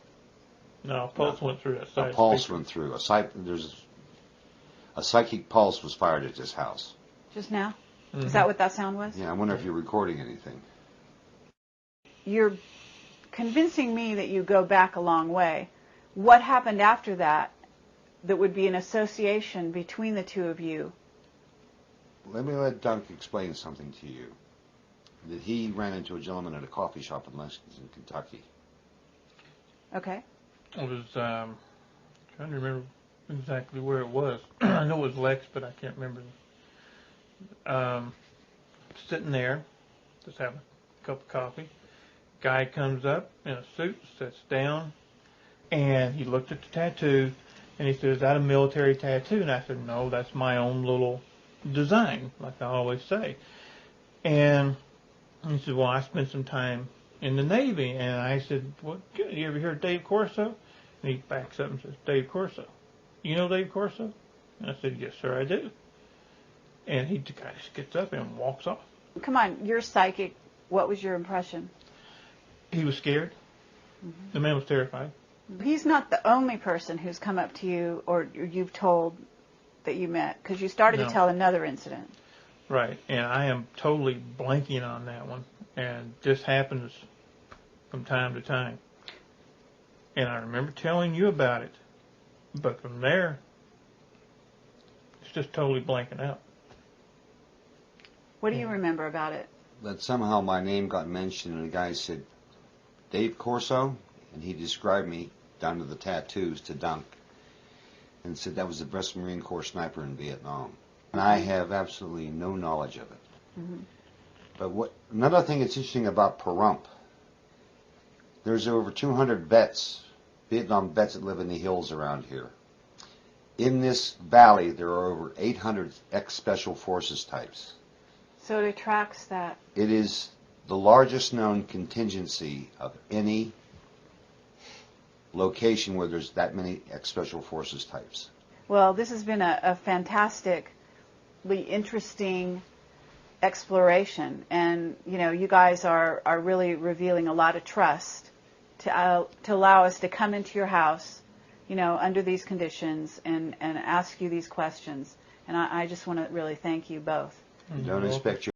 No, pulse went through that side. A pulse speaker. went through. A psychic pulse was fired at this house. Just now? Mm-hmm. Is that what that sound was? Yeah, I wonder if you're recording anything. You're convincing me that you go back a long way. What happened after that would be an association between the two of you? Let me let Dunk explain something to you. That he ran into a gentleman at a coffee shop in Lexington, Kentucky. Okay. It was, trying to remember exactly where it was. I know it was Lex, but I can't remember. Sitting there, just having a cup of coffee. Guy comes up in a suit, sits down, and he looked at the tattoo, and he said, "Is that a military tattoo?" And I said, "No, that's my own little design, like I always say." And he said, "Well, I spent some time in the Navy." And I said, "What? Good. You ever hear of Dave Corso?" And he backs up and says, "Dave Corso. You know Dave Corso?" And I said, "Yes, sir, I do." And he kind of gets up and walks off. Come on, you're psychic. What was your impression? He was scared. Mm-hmm. The man was terrified. He's not the only person who's come up to you or you've told that you met, because you started to tell another incident. Right, and I am totally blanking on that one. And this happens from time to time. And I remember telling you about it. But from there, it's just totally blanking out. What do you remember about it? That somehow my name got mentioned, and the guy said, "Dave Corso?" And he described me, down to the tattoos, to Dunk. And said that was the best Marine Corps sniper in Vietnam. And I have absolutely no knowledge of it. Mm-hmm. But another thing that's interesting about Pahrump, there's over 200 vets, Vietnam vets that live in the hills around here. In this valley, there are over 800 ex-Special Forces types. So it attracts that. It is the largest known contingency of any location where there's that many ex-Special Forces types. Well, this has been a fantastically interesting exploration, and you guys are really revealing a lot of trust to allow us to come into your house, under these conditions and ask you these questions. And I just want to really thank you both. Don't expect your